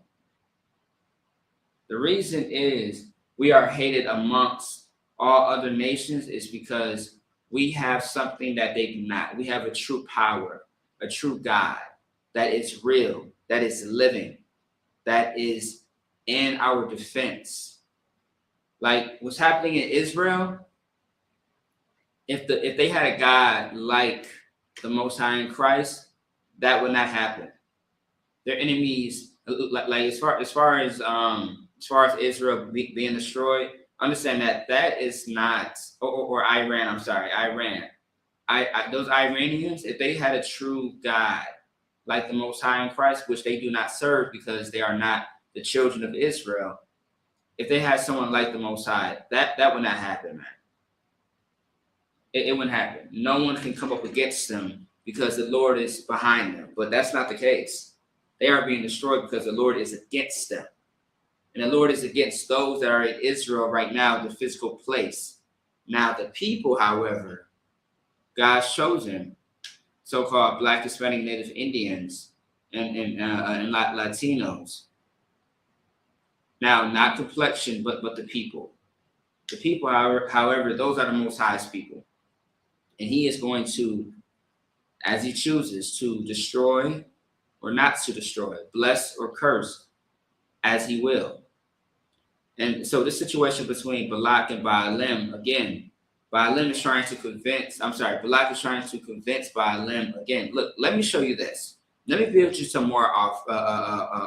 The reason is we are hated amongst all other nations is because we have something that they do not. We have a true power, a true God that is real, that is living, that is in our defense. Like what's happening in Israel, if they had a God like the Most High in Christ, that would not happen. Their enemies, like as far as Israel being destroyed, understand that is not, or Iran. I'm sorry, Iran. Those Iranians, if they had a true God like the Most High in Christ, which they do not serve because they are not the children of Israel, if they had someone like the Most High, that would not happen, man. It wouldn't happen. No one can come up against them because the Lord is behind them. But that's not the case. They are being destroyed because the Lord is against them. And the Lord is against those that are in Israel right now, the physical place. Now, the people, however, God's chosen, so-called Black, Hispanic, Native Indians, and Latinos. Now, not complexion, but the people. The people, however, those are the Most High's people. And he is going to, as he chooses, to destroy or not to destroy, bless or curse, as he will. And so this situation between Balak and Balaam, again, Balak is trying to convince Balaam, again, look, let me show you this. Let me build you some more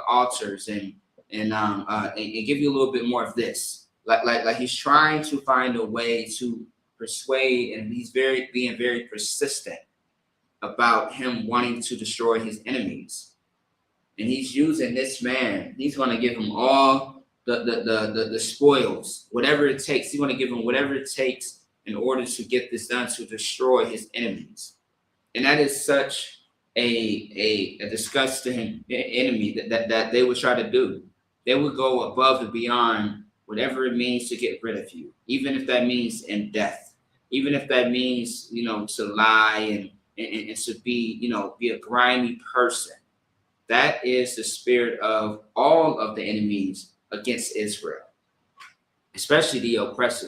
altars and give you a little bit more of this. Like he's trying to find a way to persuade, and he's being very persistent about him wanting to destroy his enemies. And he's using this man. He's going to give him all the spoils, whatever it takes. He's going to give him whatever it takes in order to get this done, to destroy his enemies. And that is such a disgusting enemy that they would try to do. They would go above and beyond whatever it means to get rid of you, even if that means in death, even if that means, to lie and to be a grimy person. That is the spirit of all of the enemies against Israel, especially the oppressor.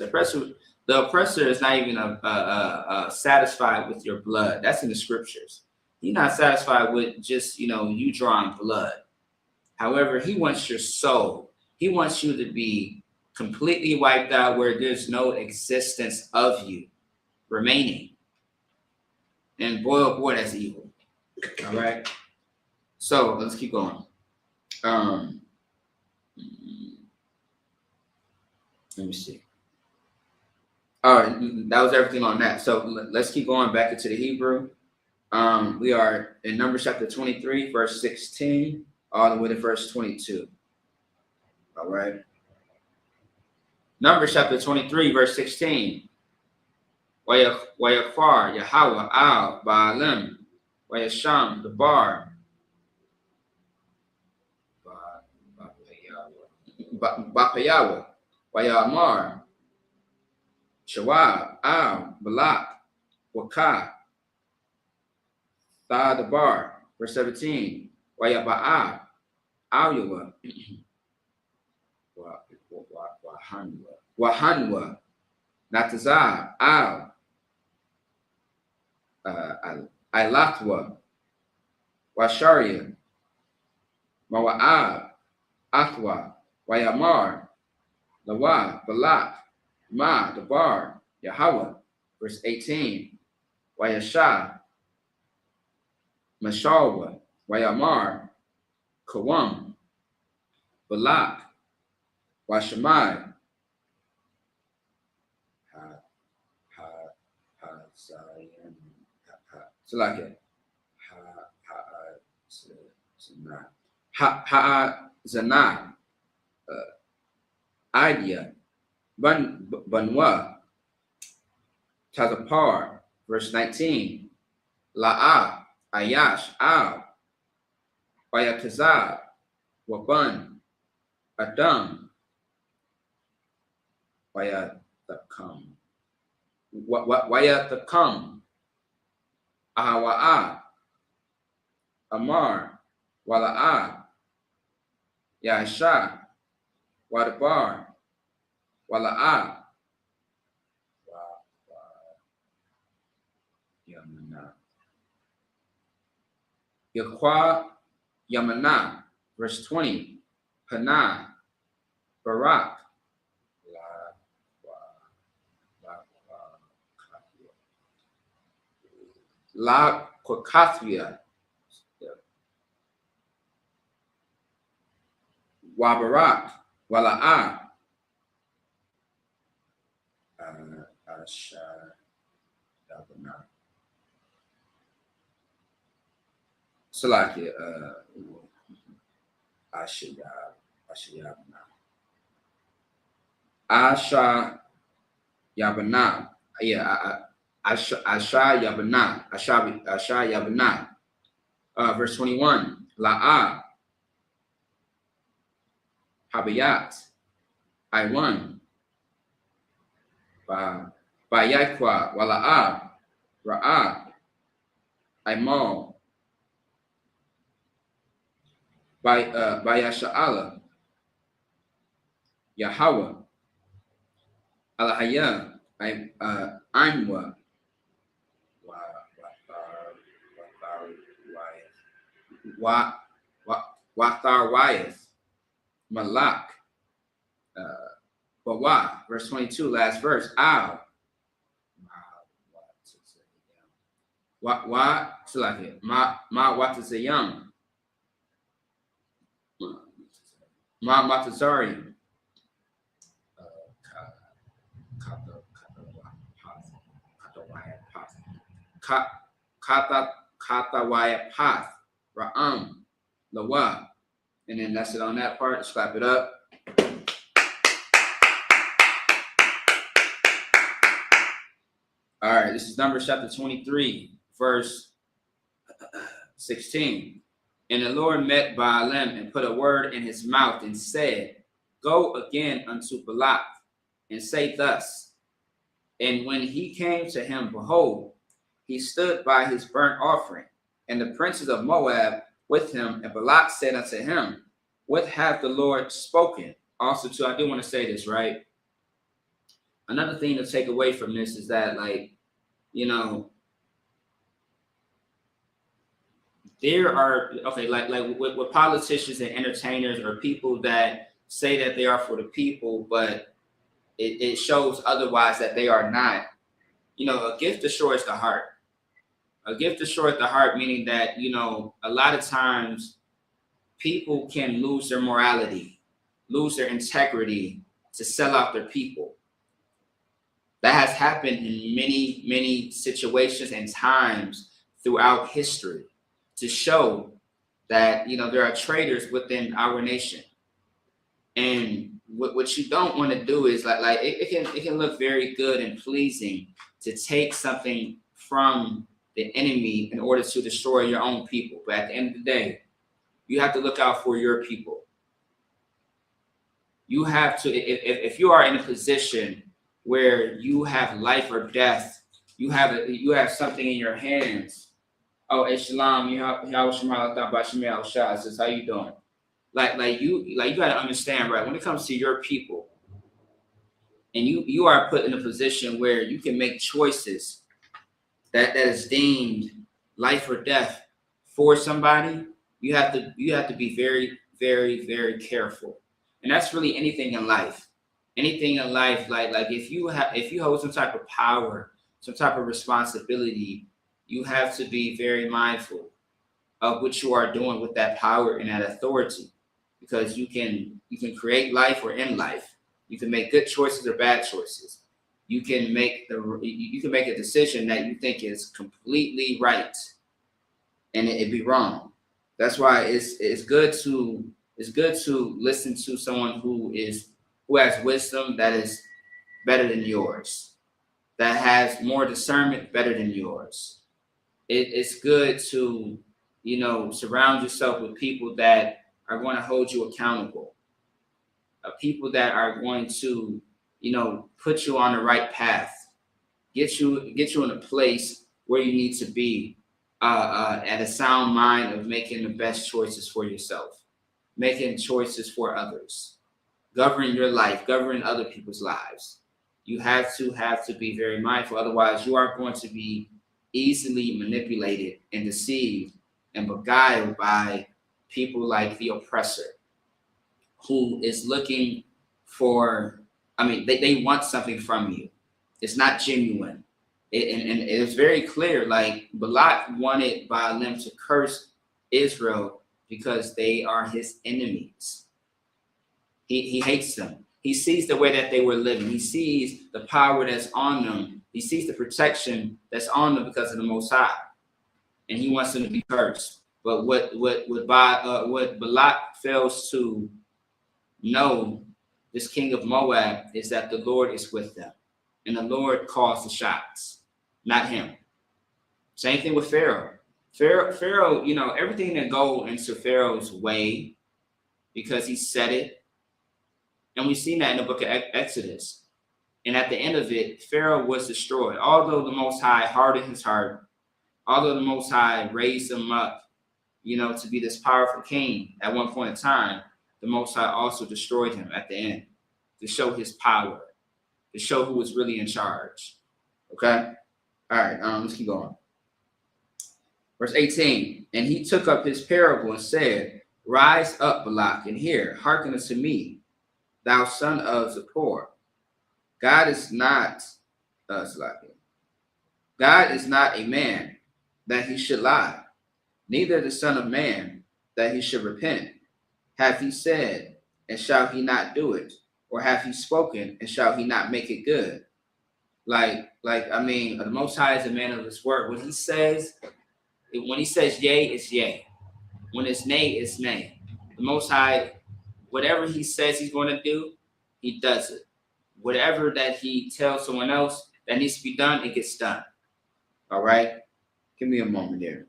The oppressor is not even satisfied with your blood. That's in the scriptures. He's not satisfied with just, you drawing blood. However, he wants your soul. He wants you to be completely wiped out, where there's no existence of you remaining. And boy, oh boy, that's evil. All right. So let's keep going. Let me see. All right, that was everything on that. So let's keep going back into the Hebrew. We are in Numbers chapter 23, verse 16, all the way to verse 22. All right. Numbers chapter 23, verse 16. Wayafar, Yahweh, Al, Baalim, Wayasham, the bar, Bapayawa, Wayamar, Shawab, Al, Balak, Wakah, Tha, the bar. Verse 17. Wayaba'a, Alyawa, Wahanwa, Natazah, Al, Ilatwa, Washaria, Mawa'ab, Athwa, Wayamar, Lawa, Balak, Ma, the bar, Yahweh. Verse 18. Wayashah, Mashalwa, Wayamar, Kawam, Balak, Washamai, Salakia, Zanai, Idea, Banwa, Tazapar, verse 19, La'ah, Ayash, Al, Bayatazab, Waban, Adam, Wayatakam, Wayatakam, Ahawa'a, Amar, Wala'a, Yasha, Wadabar, Wala'a, Yamana. Yaqua, Yamana, verse 20, Hana, Barak, La Quakathia, Wabarak, Wala'a, Salakia, Asha Yabana, yeah, Asha Yabana, Asha Yabana, verse 21, La'a, Habayat, Iwan, Bayakwa, Wala'a, Ra'a, Imal, Bayasha'ala, Yahweh, Alahaya, Anwa, Watharwayas, Malak, Bawa, verse 22, last verse, Al, Salakia, Ma Watazayam, Ma Matazari, Katawaya Path, Ra'am, Lawa. And then that's it on that part. Let's clap it up. All right, this is Numbers chapter 23, verse 16. And the Lord met Baalim and put a word in his mouth and said, Go again unto Balak and say thus. And when he came to him, behold, he stood by his burnt offering, and the princes of Moab with him. And Balak said unto him, What hath the Lord spoken? Also, too, I do want to say this, right? Another thing to take away from this is that, like, you know, there are, okay, like with politicians and entertainers or people that say that they are for the people, but it shows otherwise that they are not. You know, a gift destroys the heart. A gift destroys the heart, meaning that, you know, a lot of times people can lose their morality, lose their integrity to sell out their people. That has happened in many, many situations and times throughout history to show that, you know, there are traitors within our nation. And what you don't want to do is like it can look very good and pleasing to take something from the enemy in order to destroy your own people. But at the end of the day, you have to look out for your people. You have to, if you are in a position where you have life or death, you have something in your hands. Oh, hey, shalom, says, how you doing? Like you gotta understand, right? When it comes to your people, and you are put in a position where you can make choices that is deemed life or death for somebody, you have to be very, very, very careful. And that's really anything in life. Anything in life, like if you hold some type of power, some type of responsibility, you have to be very mindful of what you are doing with that power and that authority, because you can create life or end life. You can make good choices or bad choices. You can make a decision that you think is completely right, and it be wrong. That's why it's good to listen to someone who has wisdom that is better than yours, that has more discernment better than yours. It's good to surround yourself with people that are going to hold you accountable, people that are going to put you on the right path, get you in a place where you need to be, at a sound mind of making the best choices for yourself, making choices for others, governing your life, governing other people's lives. You have to be very mindful. Otherwise, you are going to be easily manipulated and deceived and beguiled by people like the oppressor, who is looking for, they want something from you. It's not genuine. And it's very clear, like Balak wanted Balaam to curse Israel because they are his enemies. He hates them. He sees the way that they were living. He sees the power that's on them. He sees the protection that's on them because of the Most High, and he wants them to be cursed. But what Balak fails to know, this king of Moab, is that the Lord is with them, and the Lord calls the shots, not him. Same thing with Pharaoh. Pharaoh, everything that go into Pharaoh's way because he said it. And we've seen that in the book of Exodus. And at the end of it, Pharaoh was destroyed. Although the Most High hardened his heart, although the Most High raised him up, to be this powerful king at one point in time, the Most High also destroyed him at the end to show his power, to show who was really in charge. Okay? All right, let's keep going. Verse 18, and he took up his parable and said, rise up, Balak, and hear, hearken unto me, thou son of Zippor. God is not a man that he should lie, neither the son of man that he should repent. Have he said, and shall he not do it? Or have he spoken, and shall he not make it good? The Most High is a man of his word. When he says yea, it's yea. When it's nay, it's nay. The Most High, whatever he says he's going to do, he does it. Whatever that he tells someone else that needs to be done, it gets done. All right? Give me a moment here.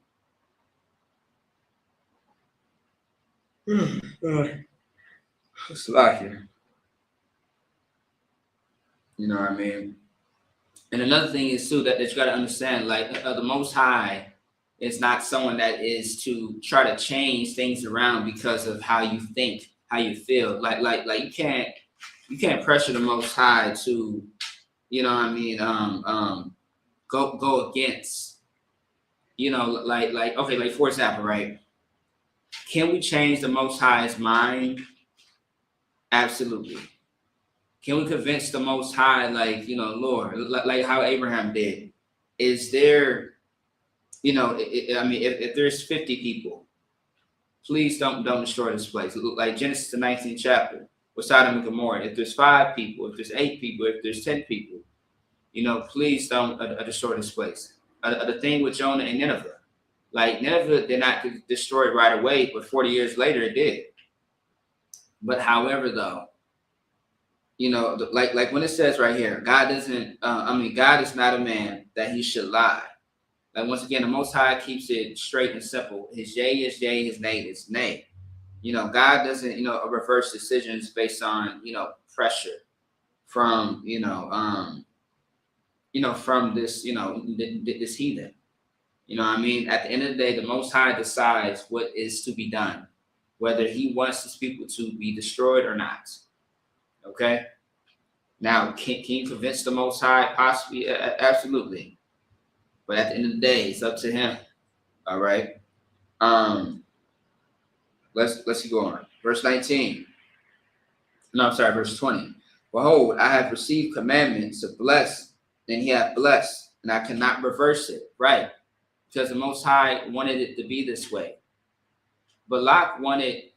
It's like here. You know what I mean? And another thing is too that you got to understand, the Most High is not someone that is to try to change things around because of how you think, how you feel. You can't pressure the Most High to, go against, okay, for example, right? Can we change the Most High's mind? Absolutely. Can we convince the Most High, Lord, like how Abraham did? Is there, if there's 50 people, please don't destroy this place. Like Genesis the 19th chapter with Sodom and Gomorrah. If there's 5 people, if there's 8 people, if there's 10 people, please don't destroy this place. The thing with Jonah and Nineveh, Nineveh did not destroy it right away, but 40 years later it did. But however, though, You know, like when it says right here, God doesn't. God is not a man that he should lie. Like once again, the Most High keeps it straight and simple. His yea is yea, his nay is nay. You know, God doesn't, reverse decisions based on, pressure from, from this, this heathen. You know what I mean? At the end of the day, the Most High decides what is to be done, whether he wants his people to be destroyed or not. Okay? Now, can you convince the Most High? Possibly, absolutely. But at the end of the day, it's up to him. All right? Let's go on. Verse 19. No, I'm sorry, verse 20. Behold, I have received commandments to bless, and he hath blessed, and I cannot reverse it. Right. Because the Most High wanted it to be this way. Balak wanted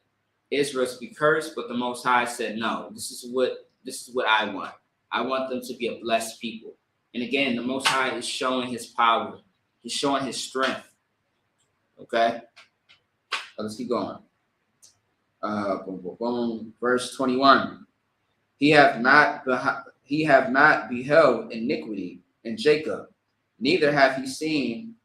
Israel to be cursed, but the Most High said, no, this is what I want. I want them to be a blessed people. And again, the Most High is showing his power. He's showing his strength. Okay? Let's keep going. Verse 21. He have not beheld iniquity in Jacob, neither have he seen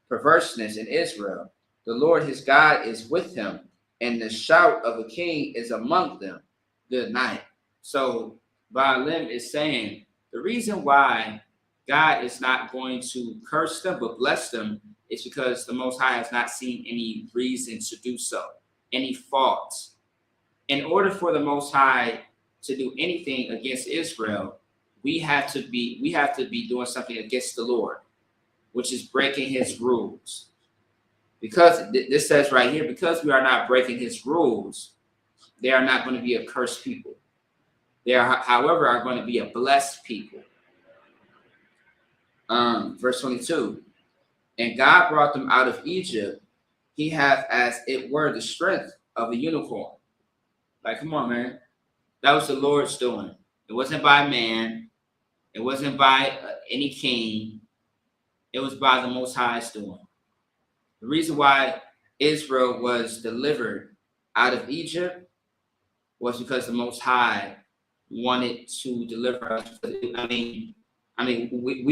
perverseness in Israel. The Lord his God is with him, and the shout of a king is among them. Good night. So Baalim is saying the reason why God is not going to curse them but bless them is because the Most High has not seen any reason to do so, any faults. In order for the Most High to do anything against Israel, we have to be doing something against the Lord, which is breaking his rules. Because this says right here, because we are not breaking his rules, they are not going to be a cursed people. They are, however, are going to be a blessed people. Verse 22. And God brought them out of Egypt. He hath as it were the strength of a unicorn. Like, come on, man. That was the Lord's doing. It wasn't by man. It wasn't by any king. It was by the Most High's doing. The reason why Israel was delivered out of Egypt was because the Most High wanted to deliver us. We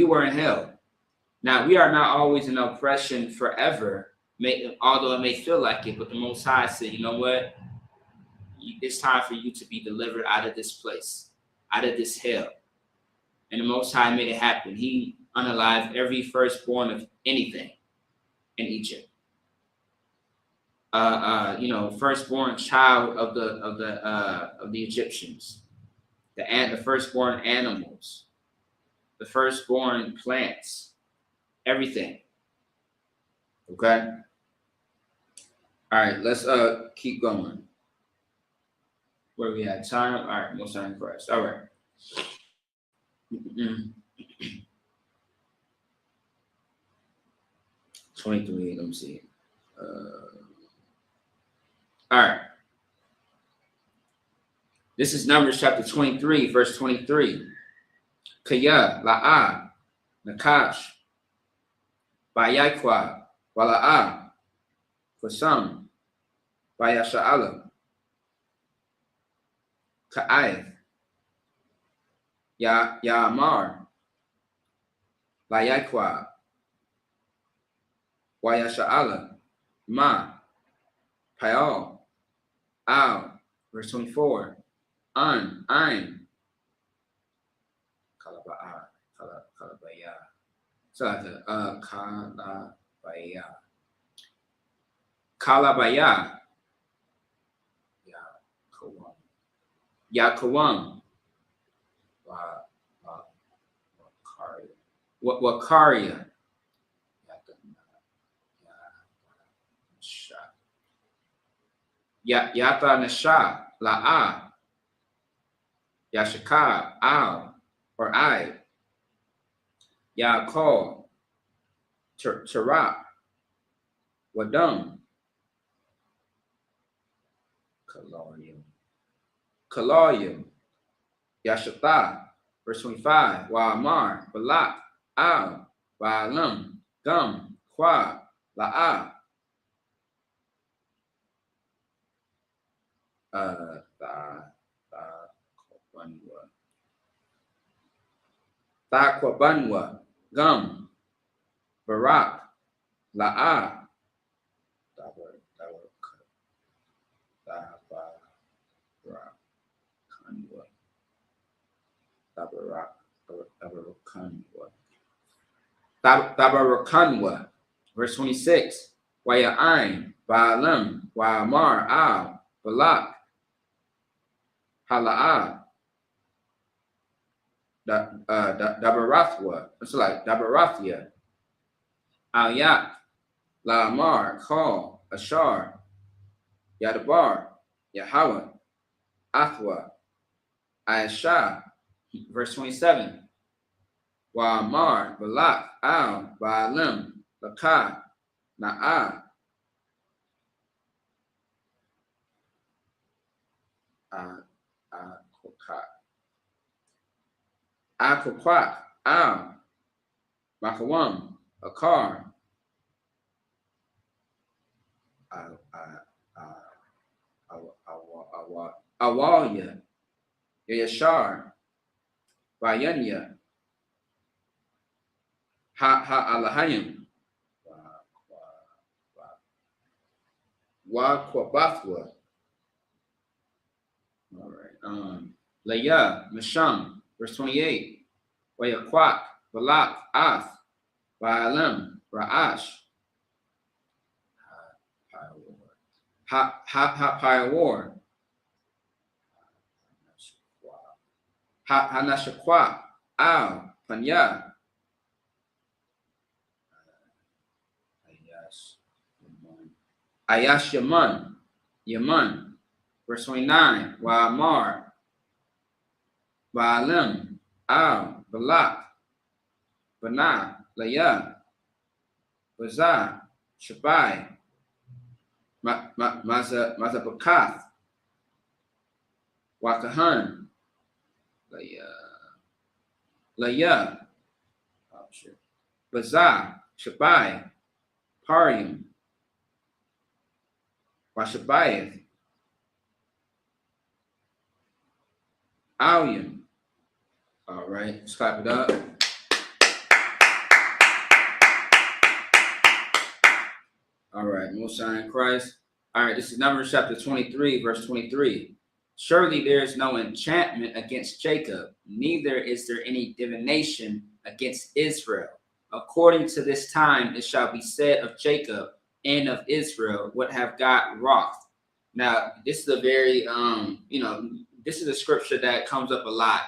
were in hell. Now, we are not always in oppression forever, although it may feel like it, but the Most High said, you know what? It's time for you to be delivered out of this place, out of this hell. And the Most High made it happen. He unalived every firstborn of anything in Egypt. Firstborn child of the Egyptians, the firstborn animals, the firstborn plants, everything. Okay. All right. Let's keep going. Where we at? Time. All right. Most High in Christ. All right. 23. Let me see. All right. This is Numbers chapter 23, verse 23. Kaya, La'a, Nakash, Bayakwa, Wala'a, Kusam, Bayasha'ala, Ka'ai, Ya'amar, Bayakwa, Wayasha'ala, Ma, Payal, Al, verse 24. An, Ein, Kalabaya, Kalabaya, Kalabaya, Yakawam, Wakaria, Yata Nasha, La'a, Yashaka, Al, or I, Yaakov, Terah, Wadum, Kaloyim, Yashatha, verse 25, Wa'amar, Balak, Al, Ba'alam, Gum, Kwa, La'a, Banwa. Thakwa Banwa. Gum. Barak. La'a. Tabarakanwa. Verse 26. Waya'ain. Ba'alam. Wa'amar. Al. Balak. Hala'a. Dabarathwa. It's like Dabarathia. Al-Yak. La'amar. Khal. Ashar. Yadabar. Yahweh. Athwa. Aisha. Verse 27. Wa'amar. Balak. Al. Ba'alim. Lakah. Na'a. Akokwak. Al. Makawam. Akar. Awalya. Yashar. Bayanya. Alahayim. Wakwabathwa. All right. Leah, Masham, verse 28. Wayakwak, Balak, Ath, Baalim, Ra'ash. Payawar. Hanashakwa, Al, Panya. Ayash Yaman, Yaman, verse 29, Wa'amar, Ba'alim, Al, Balak, Bana, Leah, Bazah, Shabai, Mazabakath, Wakahan, Leah, Bazah, Shabai, Parium, Washabayeth, Alyum. All right, let's clap it up. All right, Most High in Christ. All right, this is Numbers chapter 23, verse 23. Surely there is no enchantment against Jacob, neither is there any divination against Israel. According to this time, it shall be said of Jacob and of Israel what have got wroth. Now, this is a very, this is a scripture that comes up a lot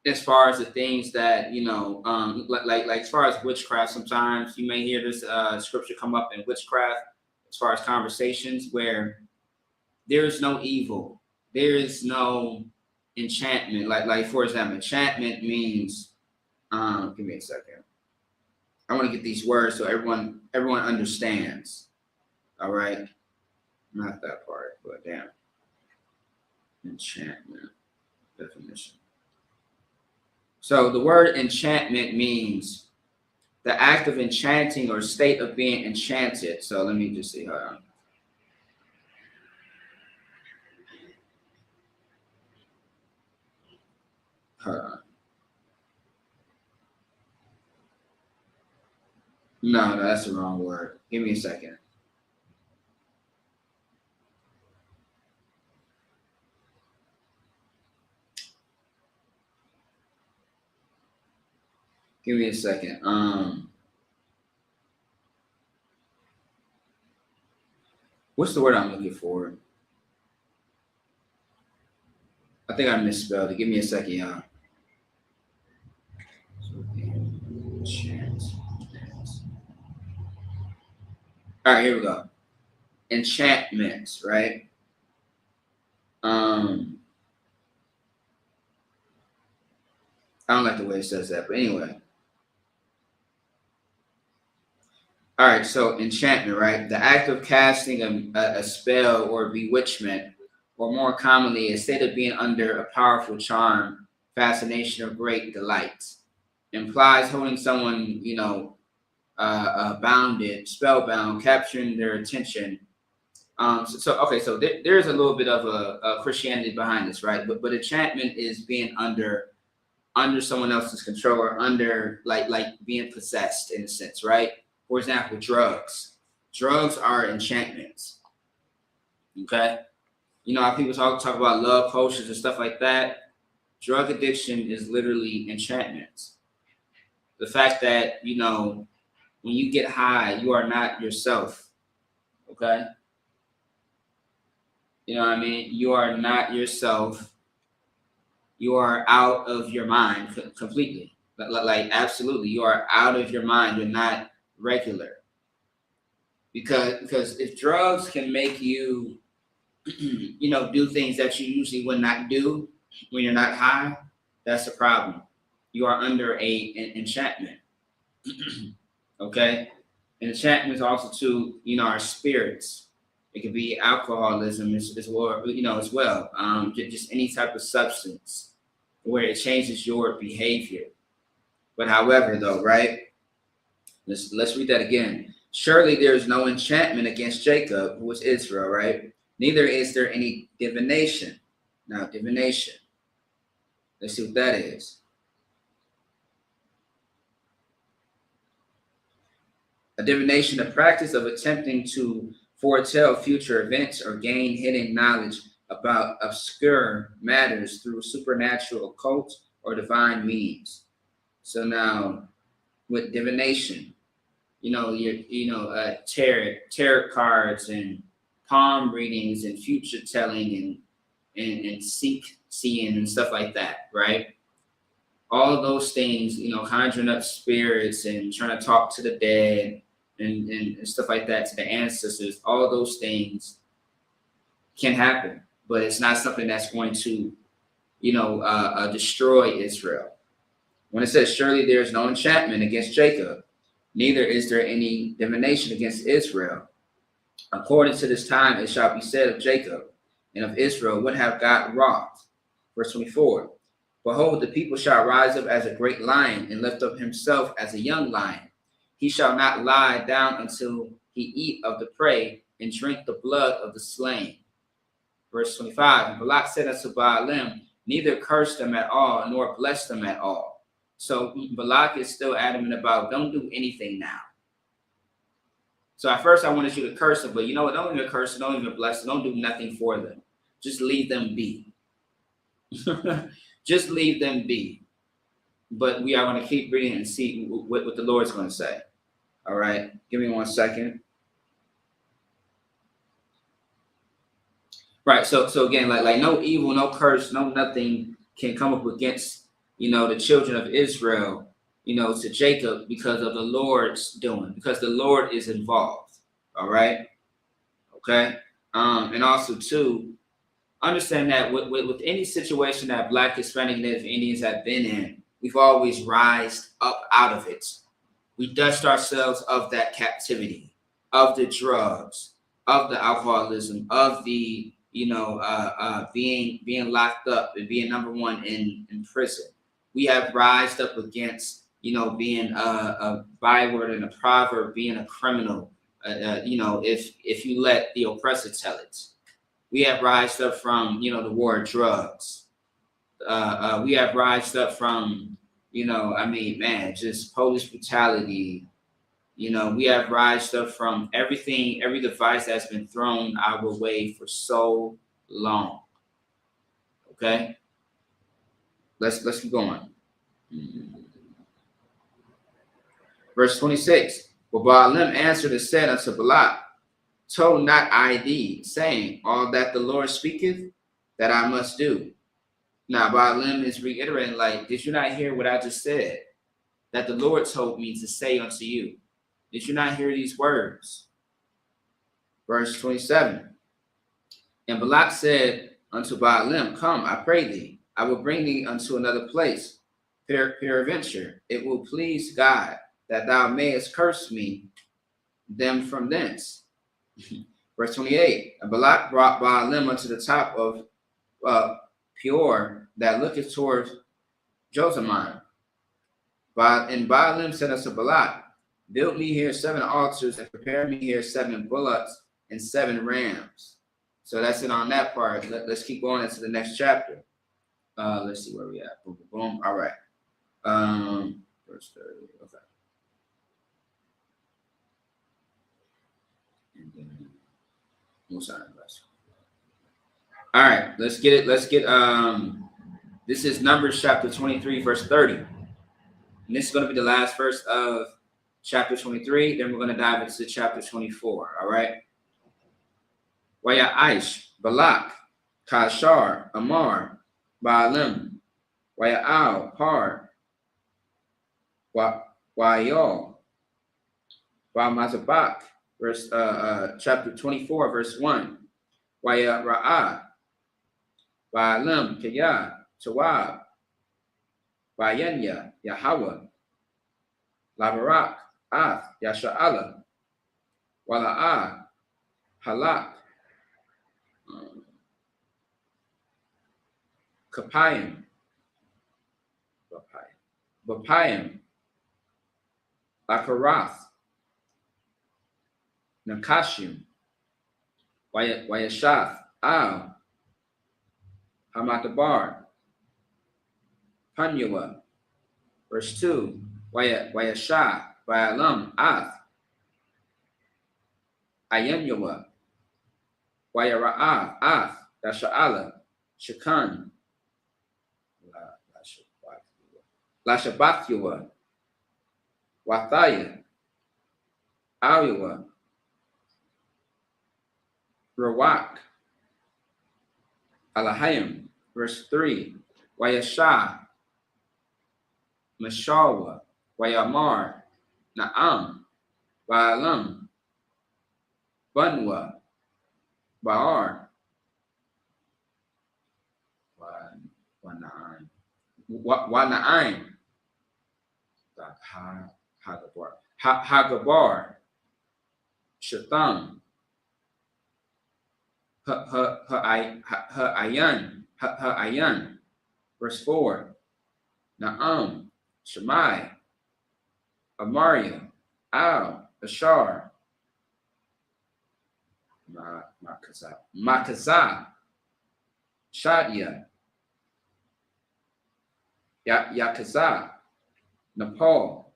as far as the things that, like as far as witchcraft. Sometimes you may hear this scripture come up in witchcraft as far as conversations where there is no evil, there is no enchantment. Like for example, enchantment means, give me a second. I want to get these words so everyone understands. All right. Not that part, but damn. Enchantment definition. So the word enchantment means the act of enchanting or state of being enchanted. So let me just see. Hold on. Hold on. No, that's the wrong word. Give me a second. Give me a second. What's the word I'm looking for? I think I misspelled it. Give me a second, y'all. All right, here we go. Enchantments, right? I don't like the way it says that, but anyway. All right, so enchantment, right? The act of casting a spell or bewitchment, or more commonly, a state of being under a powerful charm, fascination, or great delight, implies holding someone, bounded, spellbound, capturing their attention, So there's a little bit of a Christianity behind this, right? But enchantment is being under someone else's control, or under like being possessed in a sense, right? For example, drugs. Drugs are enchantments. Okay, you know how people talk about love potions and stuff like that. Drug addiction is literally enchantments. The fact that, you know, when you get high, you are not yourself. Okay, you know what I mean? You are not yourself. You are out of your mind completely. Like absolutely, you are out of your mind. You're not regular. Because if drugs can make you, you know, do things that you usually would not do when you're not high, that's a problem. You are under an enchantment. Okay, and enchantment is also to, you know, our spirits. It could be alcoholism as well, you know, as well. Just any type of substance where it changes your behavior. But however, though, right? Let's read that again. Surely there is no enchantment against Jacob, who was Israel, right? Neither is there any divination. Now, divination. Let's see what that is. A divination, a practice of attempting to foretell future events or gain hidden knowledge about obscure matters through supernatural, occult, or divine means. So now, with divination, tarot cards and palm readings and future telling and seeing and stuff like that, right? All of those things, you know, conjuring up spirits and trying to talk to the dead and stuff like that, to the ancestors, all those things can happen, but it's not something that's going to, destroy Israel. When it says, surely there is no enchantment against Jacob, neither is there any divination against Israel. According to this time, it shall be said of Jacob and of Israel, what have God wrought? Verse 24, behold, the people shall rise up as a great lion and lift up himself as a young lion. He shall not lie down until he eat of the prey and drink the blood of the slain. Verse 25, and Balak said unto Baalim, neither curse them at all, nor bless them at all. So Balak is still adamant about, don't do anything now. So at first I wanted you to curse them, but you know what? Don't even curse them, don't even bless them, don't do nothing for them. Just leave them be. Just leave them be. But we are going to keep reading and see what the Lord's going to say. All right, give me 1 second. Right, so again, like no evil, no curse, no nothing can come up against, the children of Israel, to Jacob, because of the Lord's doing, because the Lord is involved. All right, okay, and also too, understand that with any situation that Black, Hispanic, Native Indians have been in, we've always rised up out of it. We dust ourselves of that captivity, of the drugs, of the alcoholism, of the being locked up and being number one in prison. We have rised up against being a byword and a proverb, being a criminal. If you let the oppressor tell it. We have rised up from the war of drugs. We have rised up from just police brutality. We have rised up from everything, every device that's been thrown our way for so long. Okay, let's keep going. Verse 26. Well, Baalim answered and said unto Balak, told not I thee, saying, all that the Lord speaketh, that I must do. Now, Baalim is reiterating, like, did you not hear what I just said? That the Lord told me to say unto you. Did you not hear these words? Verse 27. And Balak said unto Baalim, come, I pray thee, I will bring thee unto another place. Peradventure, it will please God that thou mayest curse me them from thence. Verse 28. And Balak brought Baalim unto the top of Peor that looketh toward Josamine. And Baalim said unto Balak, build me here 7 altars and prepare me here 7 bullocks and 7 rams. So that's it on that part. Let's keep going into the next chapter. Let's see where we at. Boom, boom, boom. All right. Verse 30. Okay. And then all right, let's get it. Let's get this is Numbers chapter 23, verse 30. And this is going to be the last verse of chapter 23. Then we're going to dive into chapter 24. All right. Waya Aish, Balak, Kashar, Amar, Baalim, Waya Al, Par, Wayol, Mazabak, verse chapter 24, verse 1. Waya Ra'ah, Baalim, Kiyah, Tawab, Bayanya, Yahweh, Labarak, Ath, Yasha'ala, Wala'ah, Halak, Kapayim, Bapayim, Akarath, Nakashim, Wayashath, Al, Hamatabar, Panyua, verse 2, Wayashah, Baalam, Ath, Ayanyua, Wayara'ah, Ath, Yasha'ala, Shakan, Lashabathua, Wathaya, Awiwa, Rawak, Alahayim, verse 3, Wayashah, Mashawa, Wayamar, Na'am, Baalam, Bunwa, Baar, Wana'aim, Hagabar, Shatham, Ha'ayan, verse 4, Na'am, Shemai, Amaria, Al, Ashar, Makazah, Shadia, Yakazah, Nepal,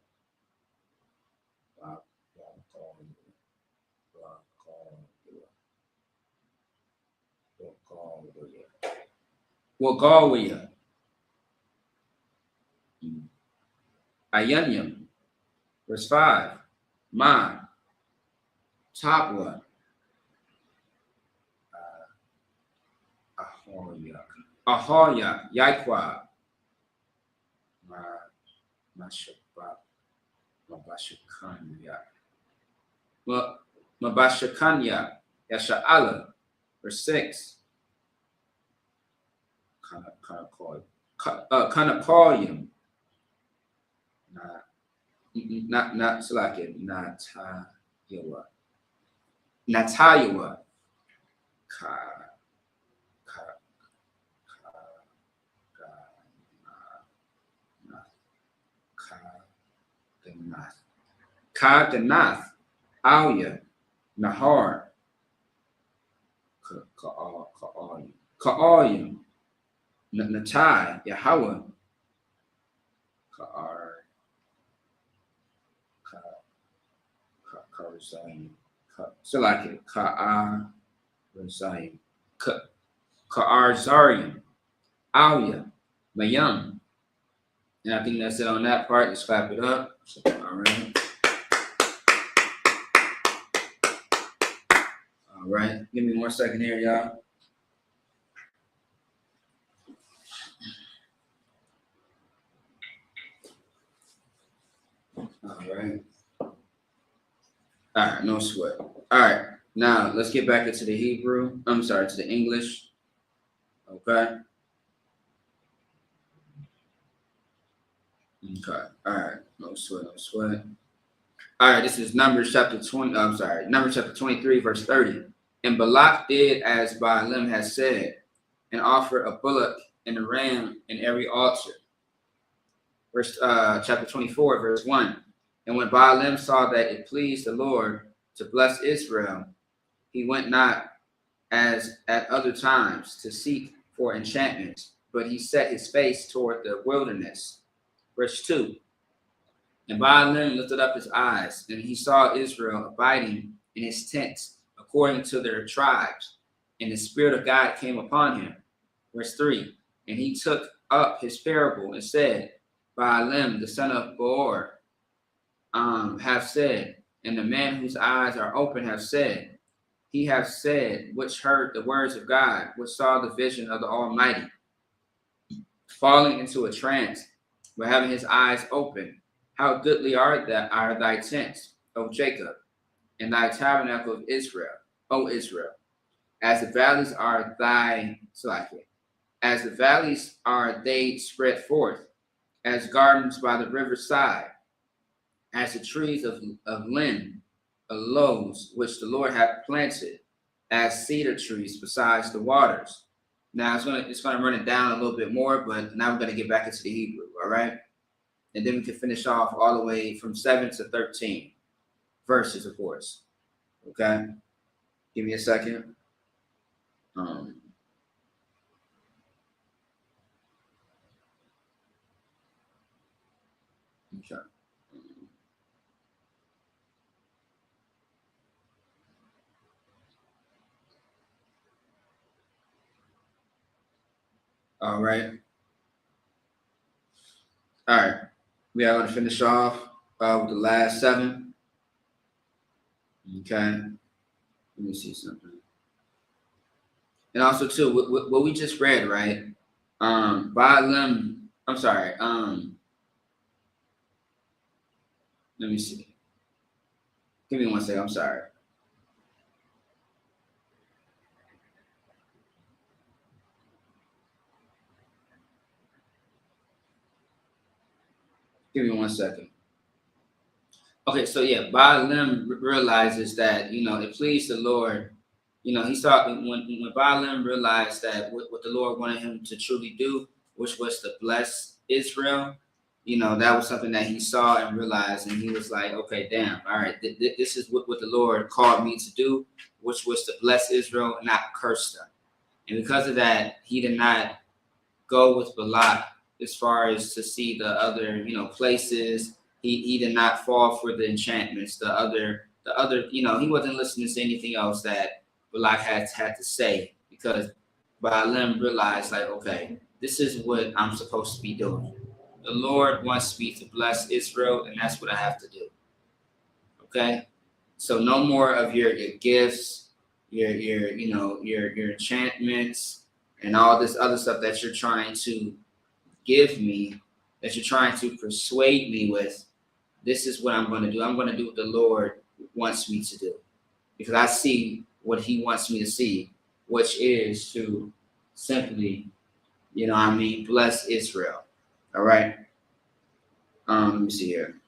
Wagawiya, Ayanyam, verse 5, Ma, Tapwa, Ahoya, Yaikwa, Mabashakanya, Yasha'ala, verse 6, Kanakalium, not Slakin, Natayawa, Kaganath, Alya, Nahar, Ka'alim, Natai, Yahweh, Ka'arzayim, Salaki, Ka'arzayim, Ka'arzarium, Alya, Mayam. And I think that's it on that part. Let's clap it up. All right. All right. Give me 1 second here, y'all. All right. All right. No sweat. All right. Now let's get back into the Hebrew. I'm sorry, to the English. Okay. Okay. All right. No sweat. No sweat. All right. This is Numbers chapter 20. I'm sorry. Numbers chapter 23, verse 30. And Balak did as Baalim has said, and offered a bullock and a ram in every altar. Verse chapter 24, verse 1. And when Baalim saw that it pleased the Lord to bless Israel, He went not as at other times to seek for enchantments, but he set his face toward the wilderness. Verse 2. And Baalim lifted up his eyes, and he saw Israel abiding in his tents, according to their tribes. And the Spirit of God came upon him. Verse 3. And he took up his parable and said, Baalim, the son of Beor, have said, and the man whose eyes are open have said, he have said, which heard the words of God, which saw the vision of the Almighty, falling into a trance, but having his eyes open. How goodly are thy tents, O Jacob, and thy tabernacle of Israel, O Israel. As the valleys are as the valleys are they spread forth, as gardens by the river's side, as the trees of lin, aloes, which the Lord hath planted, as cedar trees besides the waters. Now it's gonna run it down a little bit more, but now we're gonna get back into the Hebrew, all right? And then we can finish off all the way from 7 to 13 verses, of course. Okay, give me a second. Okay. All right. All right. We are going to finish off with the last 7. Okay. Let me see something. And also, too, what we just read, right? Baalim, I'm sorry. Let me see. Give me one second. I'm sorry. Give me one second. Okay, so yeah, Baalim realizes that, it pleased the Lord. He saw when Baalim realized that what the Lord wanted him to truly do, which was to bless Israel, that was something that he saw and realized, and he was like, okay, damn, all right, this is what the Lord called me to do, which was to bless Israel and not curse them. And because of that, he did not go with Balak as far as to see the other, places. He did not fall for the enchantments, the other, he wasn't listening to anything else that Balak had to say, because Baalim realized, like, okay, this is what I'm supposed to be doing. The Lord wants me to bless Israel, and that's what I have to do. Okay? So no more of your gifts, your enchantments, and all this other stuff that you're trying to give me, that you're trying to persuade me with. This is what I'm going to do. I'm going to do what the Lord wants me to do, because I see what he wants me to see, which is to simply, bless Israel. All right. Let me see here.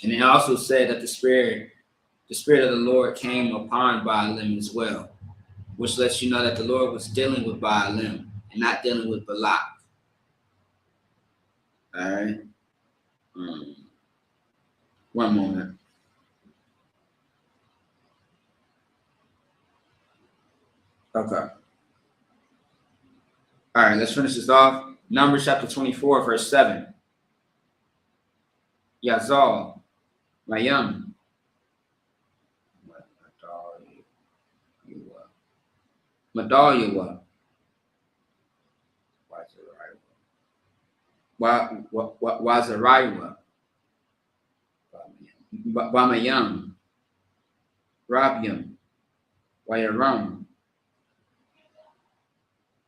And it also said that the spirit of the Lord came upon Baalim as well, which lets you know that the Lord was dealing with Baalim and not dealing with Balak. All right. One moment. Okay. All right, let's finish this off. Numbers chapter 24, verse 7. Yazal, Mayam. Madalyawa. Wazariwa. Bamayam. Rabiam. Wayaram.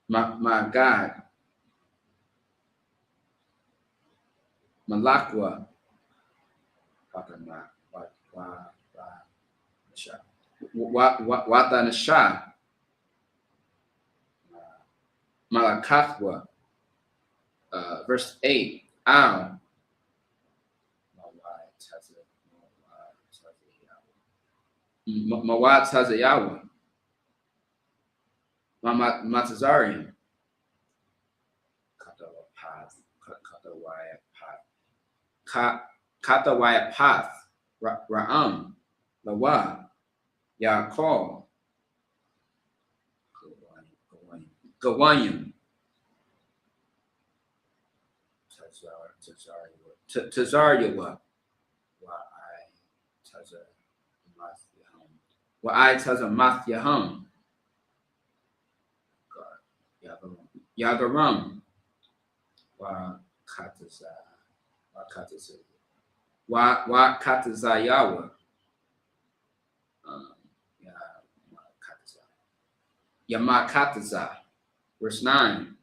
My God. Malakwa. Watanasha. Malakathwa. Verse 8. Al. Mawat Hazayawa. Matazarian. Katawaya Path. Ra'am, Lawa, Yaakov, Gawayim, Tazaryawa, Wa'ai Tazamathiyahum, Yagaram, Katazayawa, Yamakataza, verse 9,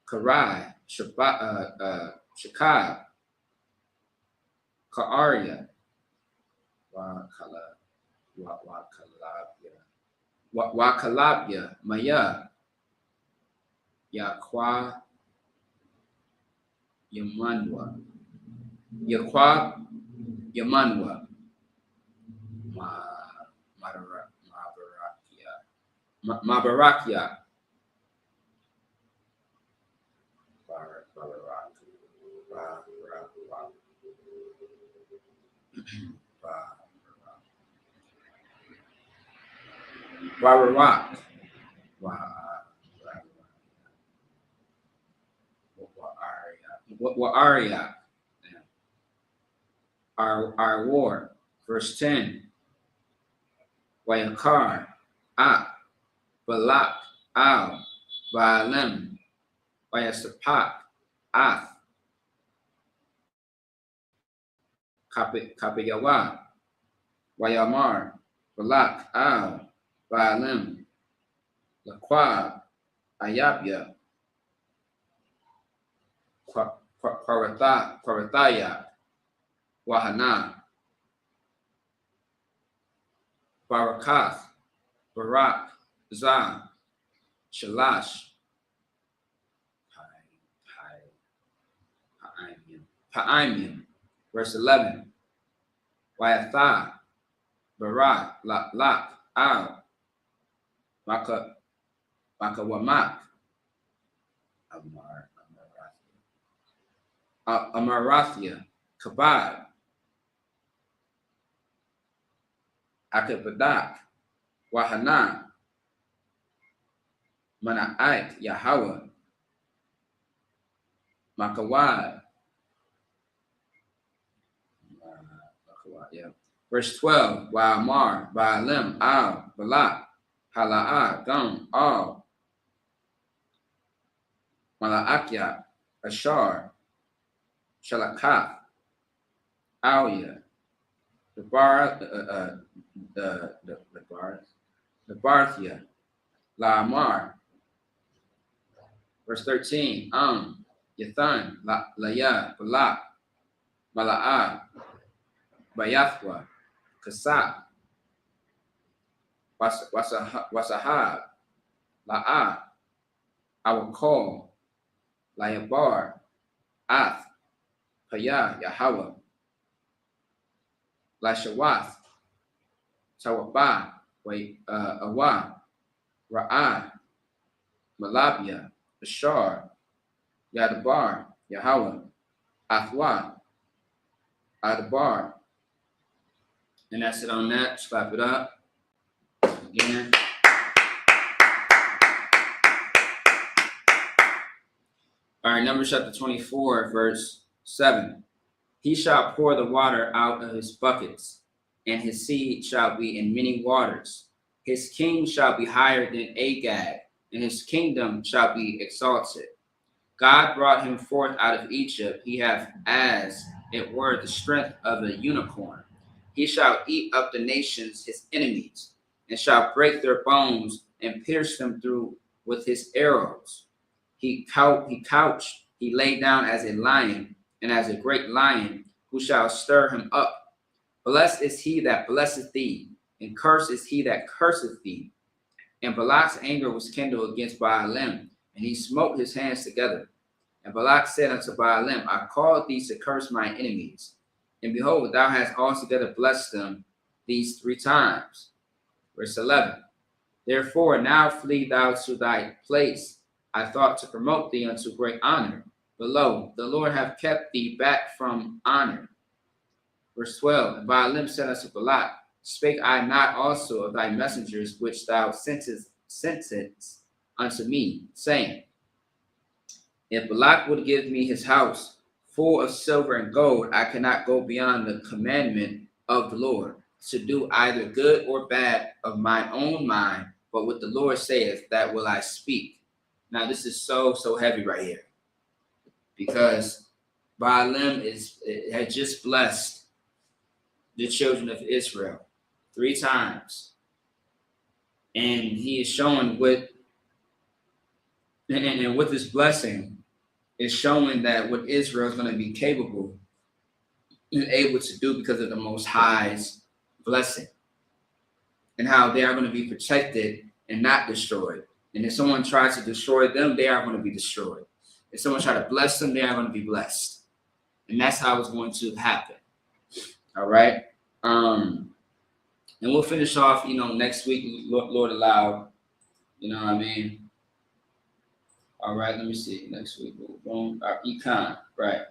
Karai, Shakab, Ka'arya, Wakalabya, Maya, Yakwa, Yamanwa, Mabarakia, Barak, Wa'aria, our war, verse 10, Wayakar, Balak, Al, Baalim, Wayasapak, Ath, Kapiyawa, Wayamar, Balak, Al, Baalim, Laquab, Ayabya, Kwarathaya, Wahana, Barakath, Barak, Zah, Shalash, Pa'imim, verse 11, Wayatha, Barak, Lak, Al, Makawamak, Amarathia, Kabad, Akabadak, Wahana, Mana'ait, Yahweh, Makawad, verse 12, Wa'amar, Baalim, Al, Balak, Hala'ah, Gum, Al, Mala'akya, Ashar, Shalakath, Alia, the Barthia, La'amar, verse 13, Yathan, Laya, Balak, Mala'ah, Bayathwa, Kasat, Wasahab, La'ah, I will call, Layabar, Ath, Payah, Yahweh, Lashawath, Tawabah, Awa, Ra'ah, Malabia, Ashar, Yadabar, Yahweh, Athwa, Adabar. And that's it on that. Slap it up. Again. All right, Numbers chapter 24, verse 7. He shall pour the water out of his buckets, and his seed shall be in many waters. His king shall be higher than Agag, and his kingdom shall be exalted. God brought him forth out of Egypt. He hath as it were the strength of a unicorn. He shall eat up the nations his enemies, and shall break their bones and pierce them through with his arrows. He lay down as a lion, and as a great lion, who shall stir him up? Blessed is he that blesseth thee, and cursed is he that curseth thee. And Balak's anger was kindled against Baalim, and he smote his hands together. And Balak said unto Baalim, I called thee to curse my enemies, and behold, thou hast altogether blessed them these 3 times. Verse 11. Therefore now flee thou to thy place. I thought to promote thee unto great honor. But lo, the Lord hath kept thee back from honor. Verse 12, and Balaam said unto Balak, spake I not also of thy messengers which thou sentest unto me, saying, if Balak would give me his house full of silver and gold, I cannot go beyond the commandment of the Lord to do either good or bad of my own mind, but what the Lord saith, that will I speak. Now this is so heavy right here, because Balaam had just blessed the children of Israel 3 times, and he is showing with this blessing is showing that what Israel is going to be capable and able to do because of the Most High's blessing, and how they are going to be protected and not destroyed. And if someone tries to destroy them, they are going to be destroyed. If someone tries to bless them, they are going to be blessed. And that's how it's going to happen. All right. And we'll finish off, next week, Lord allow. You know what I mean? All right, let me see. Next week, boom, econ, right?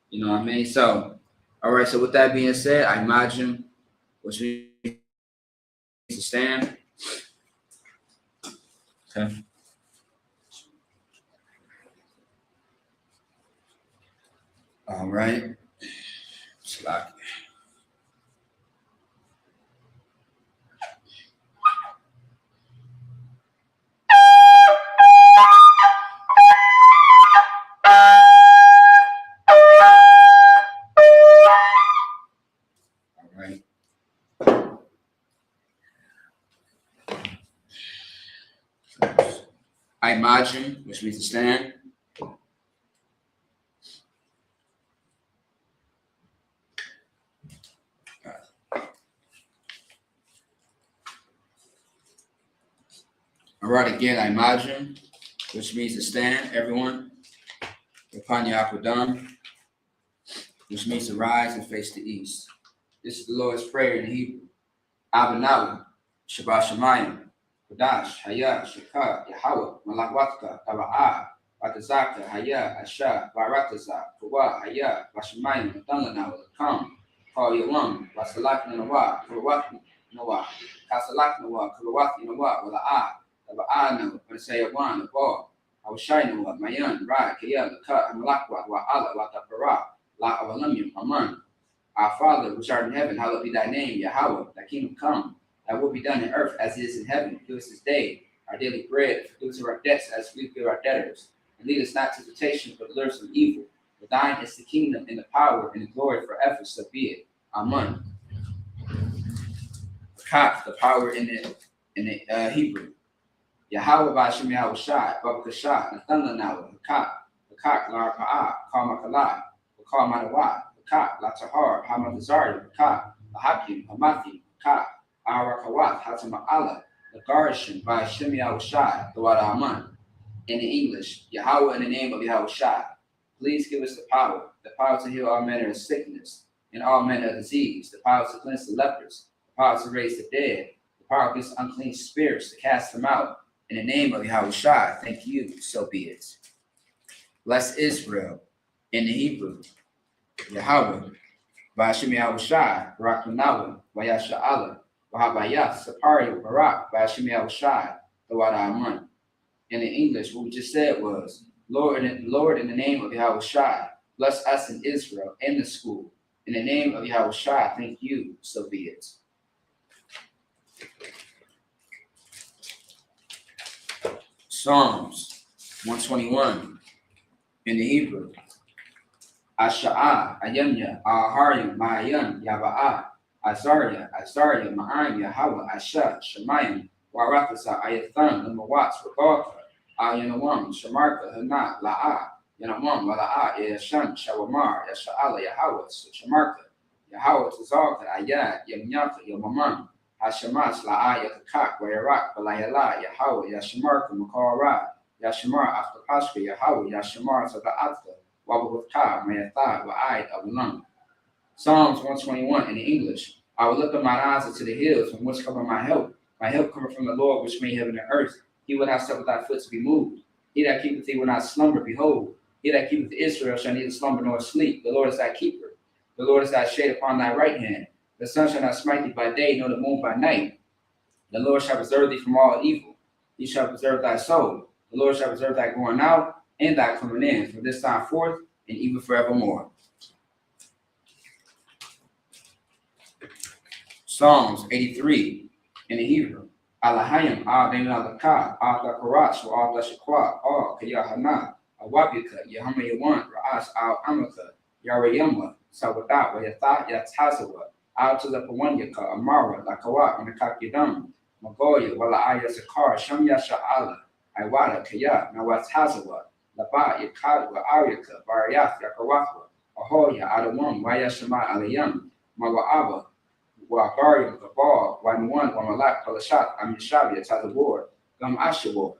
You know what I mean? So, all right. So with that being said, I imagine which means to stand. Okay. All right. Slack. I imagine, which means to stand. All right, again, I imagine, which means to stand, everyone. Upon your Akwadam, which means to rise and face the east. This is the Lord's Prayer in Hebrew. Abanawa, Shabbat Shemayim, Kodash, Haya, Shekah, Yahweh, Malakwatka, Taba'a, Batazaka, Haya, Asha, Barataza, Kawa, Haya, Bashemayim, Matananawa, Kam, Call Yawam, Basalak Nawa, Kurawat Nawa, Kasalak Nawa, Kurawat Nawa, Wala'a, Taba'a Nawa, Basayawan, Nawa, Awashai Nawa, Mayan, Ra, Kaya, Laka, Amalakwa, Wa'ala, Watapara, La Avalamim, Aman. Our Father, which art in heaven, hallowed be thy name, Yahweh, thy kingdom come, thy will be done in earth as it is in heaven. Give us this day our daily bread, forgive us our debts as we forgive our debtors. And lead us not to temptation, but deliver us from evil. For thine is the kingdom and the power and the glory forever, so be it. Amen. Kak, the power in the Hebrew. Yahweh Ba'ashem Yahweh Shai, Babakashah, Nathan Lanawa, Kak, Lar Pa'ah, Karmakala, Bakar Manawat. Ka, Latahar, Hamadazari, Ka, Hakim, Hamathi, Ka, Arakawat, Hatama'ala, the Garishan by Shemiah Shai, the Wada Aman. In the English, Yahweh in the name of Yahweh Shai. Please give us the power to heal all manner of sickness and all manner of disease, the power to cleanse the lepers, the power to raise the dead, the power against unclean spirits, to cast them out. In the name of Yahweh Shai, thank you, so be it. Bless Israel in the Hebrew. Yahweh, Ba'ashem Yahweh Shai, Barak Manawa, Vayasha Allah, Wahabayah, Sapari, Barak, Ba'ashem Yahweh Shai, the Wada Aman. In the English, what we just said was, Lord, in the name of Yahweh Shai, bless us in Israel and the school. In the name of Yahweh Shai, thank you, so be it. Psalms 121 in the Hebrew. Asha'a, Ayanya, Aharim, Mayan, Yaba'a, Azarya, Ma'an, Yahweh, Asha, Shemayim, Waratasa, Ayathan, Lamawats, Regalka, Ayanawam, Shamarka, Hana, La'a, Yanamam, Wala'a, Yashan, Shawamar, Yasha'ala, Yahweh, Shamarka, Yahweh, Tazalka, Ayat, Yamyaka, Yamamam, Hashamas, La'a, Yakakak, Wayarak, Balayala, Yahweh, Yashamarka, Makara, Yashamar, Aftapashka, Yahweh, Yashamar, Sada'atka, Psalms 121 in the English. I will lift up my eyes unto the hills, from which cometh my help. My help cometh from the Lord, which made heaven and earth. He will not suffer thy foot to be moved. He that keepeth thee will not slumber. Behold, he that keepeth Israel shall neither slumber nor sleep. The Lord is thy keeper. The Lord is thy shade upon thy right hand. The sun shall not smite thee by day, nor the moon by night. The Lord shall preserve thee from all evil. He shall preserve thy soul. The Lord shall preserve thy going out and thy coming in from this time forth and even forevermore. Psalms 83 in the Hebrew. Alahayim Adin Alaka, Ada Karach, Ada Shakwa, Kayahana, Awabika, Yahama Yawan, Ra'as Al Amaka, Yarayama, Sawadat, Wayatha, Yatazawa, Al Tulapawanyaka, Amara, Lakawa, Makakidam, Magoya, Wala Aya Sakar, Shamya Sha'ala, Iwada, Kaya, Nawatazawa, Laba, Yakadwa, Aryaka, Barayath, Yakawatwa, Ahoya, Adawam, Wayashama Alayam, Mawaaba, Wagarium, Gabal, Waimuan, Wamalak, Palashat, Amishavia, Tazabor, Gam Ashabor,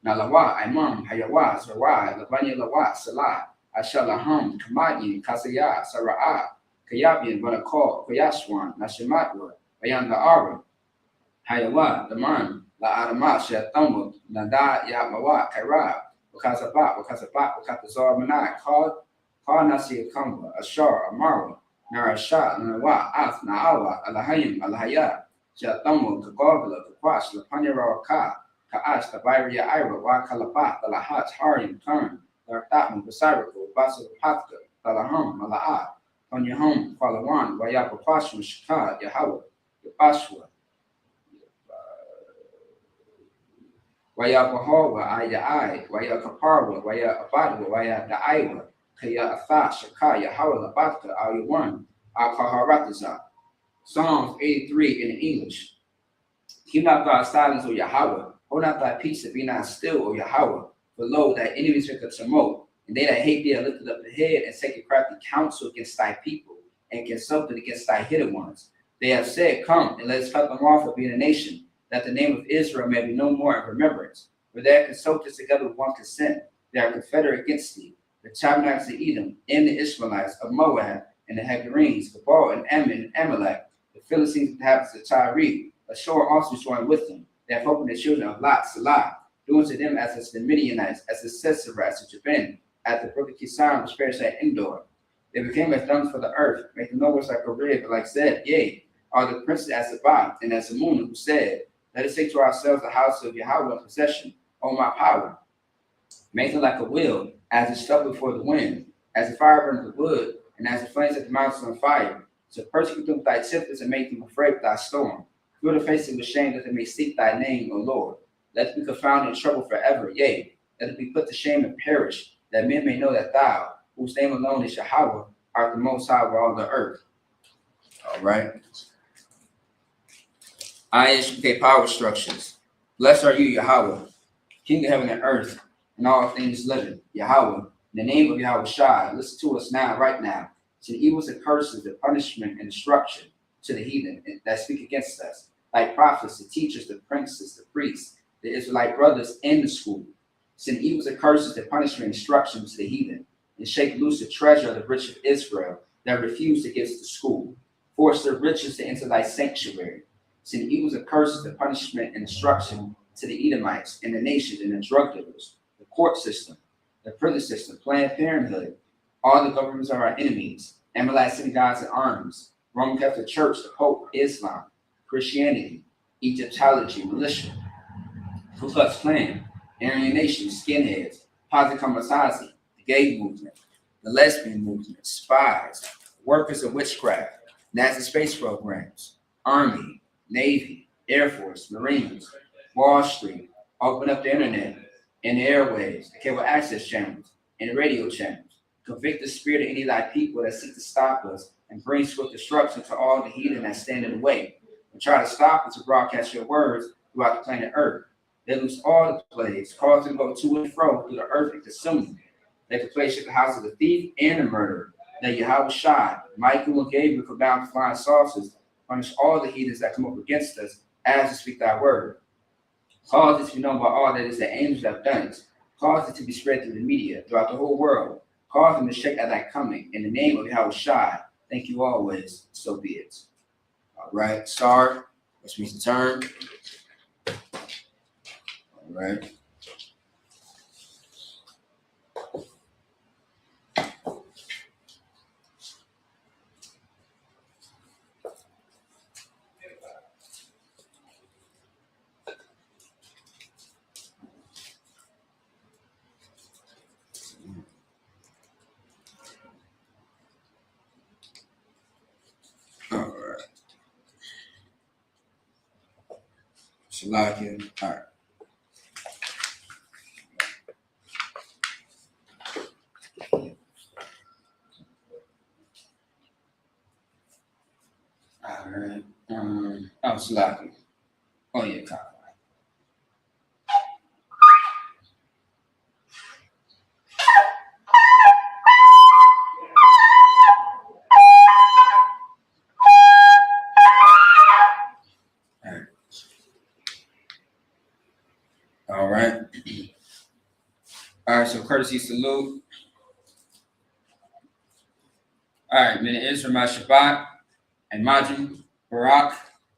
Nalawa, Imam, Hayawa, Sarai, Lavanya Lawa, Salah, Ashalaham, Kamadi, Kasaya, Sara'ah, Kayabian, Vanakor, Kayaswan, Nashimatwa, Bayanda Ara, Hayawa, Daman, La Adama, Shatamuk, Nada, Yamawa, Kairab, Wakazabat, Wakatazar Manai, Kar Nasi Kamba, Ashar, Amara, Narasha, Nawa, Ath, Naawa, Alahayim, Alahaya, Shatamu, Kagogla, Kakwash, Lapanira Ka, Kaash, Tabiria Ira, Wakalapat, Alahat, Harim, Turn, Dartatman, Basariko, Basu Patka, Talaham, Malaat, Panyahom, Palawan, Wayapapashma, Shika, Yahawah, Yapashwa, Wayapahawa, Ayai, Wayakaparwa, Wayabadwa, Wayadaiwa, Kaya Atha, Shaka, Yahawah, Labatka, Ayawan, Akaharataza. Psalms 83 in English. Keep not thy silence, O Yahweh. Hold not thy peace and be not still, O Yahweh. For lo, thy enemies make a tumult, and they that hate thee are lifted up the head and take a crafty counsel against thy people, and consulted against thy hidden ones. They have said, Come, and let us cut them off of being a nation, that the name of Israel may be no more in remembrance. For they have consulted together with one consent. They are confederate against thee. The tabernacles of Edom, and the Ishmaelites of Moab, and the Hagarenes, Gabal, and Ammon, and Amalek, the Philistines, the inhabitants of Tyre, Ashur also joined with them. They have opened the children of Lot, Salah, doing to them as the Midianites, as the Siserahites of Jabin, at the brook of Kisan, which perished at Endor. They became as dung for the earth, making no worse like a rib, like said, Yea, are the princes as Sabbath, and as Amun, who said, Let us take to ourselves the house of Yahweh in possession, O my power. Make it like a wheel, as it stuck before the wind, as the fire burns the wood, and as the flames set the mountains on fire. So persecute them with thy tempest and make them afraid with thy storm. Fill the faces with shame that they may seek thy name, O Lord. Let them be confounded in trouble forever, yea, let them be put to shame and perish, that men may know that thou, whose name alone is Yahweh, art the most high over all the earth. All right. Isupk power structures. Blessed are you, Yahweh, King of heaven and earth, and all things living. Yahweh, in the name of Yahweh Shai, listen to us now, right now. To the evils and curses, the punishment and destruction to the heathen that speak against us, like prophets, the teachers, the princes, the priests, the Israelite brothers in the school. Send evils and curses, the punishment and destruction to the heathen, and shake loose the treasure of the rich of Israel that refuse to give to the school. Force their riches to enter thy sanctuary. Send evils and curses, the punishment and destruction to the Edomites and the nations and the drug dealers, the court system, the prison system, Planned Parenthood, all the governments are our enemies, Amalek synagogues and armies, Roman Catholic Church, the Pope, Islam, Christianity, Egyptology, militia, Ku Klux Klan, Aryan Nation, skinheads, Posse Kamikaze, the gay movement, the lesbian movement, spies, workers of witchcraft, NASA space programs, Army, Navy, Air Force, Marines, Wall Street, open up the internet and the airwaves, the cable access channels, and the radio channels. Convict the spirit of any of thy people that seek to stop us and bring swift destruction to all the heathen that stand in the way and try to stop us to broadcast your words throughout the planet Earth. They lose all the plagues, cause them to go to and fro through the earth and consume them. They could place at the house of the thief and the murderer. That Yahweh Shai, Michael and Gabriel could bound flying saucers, punish all the heathens that come up against us as we speak thy word. Cause it to be known by all that is the angels have done it. Cause it to be spread through the media throughout the whole world. Cause them to shake at thy coming. In the name of Yahweh Shai, thank you always, so be it. All right, start. Let's read the turn. All right. Salakia. All right. All right. Salakia. Oh, yeah, copy. All right. All right, so courtesy salute. All right, Min Israel Shabbat and Majim Barak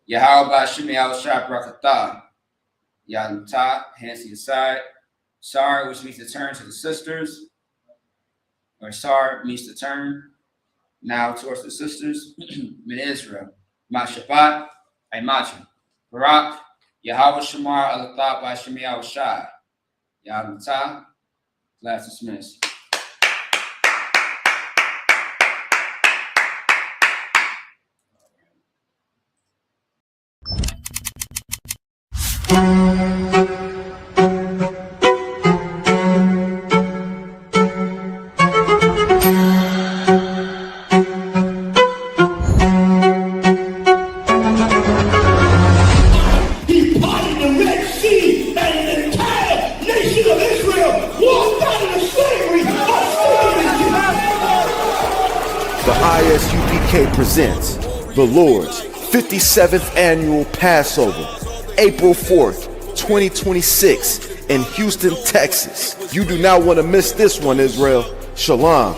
Yahweh Shemi Al Shah Brakatah Yadutah, hands to your side. Sar, which means to turn to the sisters, or Sar means to turn now towards the sisters. Min Israel Shabbat and Majim Barak Yahweh Shamar Alatah by Shemi Al Shah Yadutah. Class dismissed. He parted the Red Sea, and the entire nation of Israel walked out of the slavery of slavery. The ISUPK presents the Lord's 57th Annual Passover, April 4th, 2026 in Houston, Texas. You do not want to miss this one, Israel. Shalom.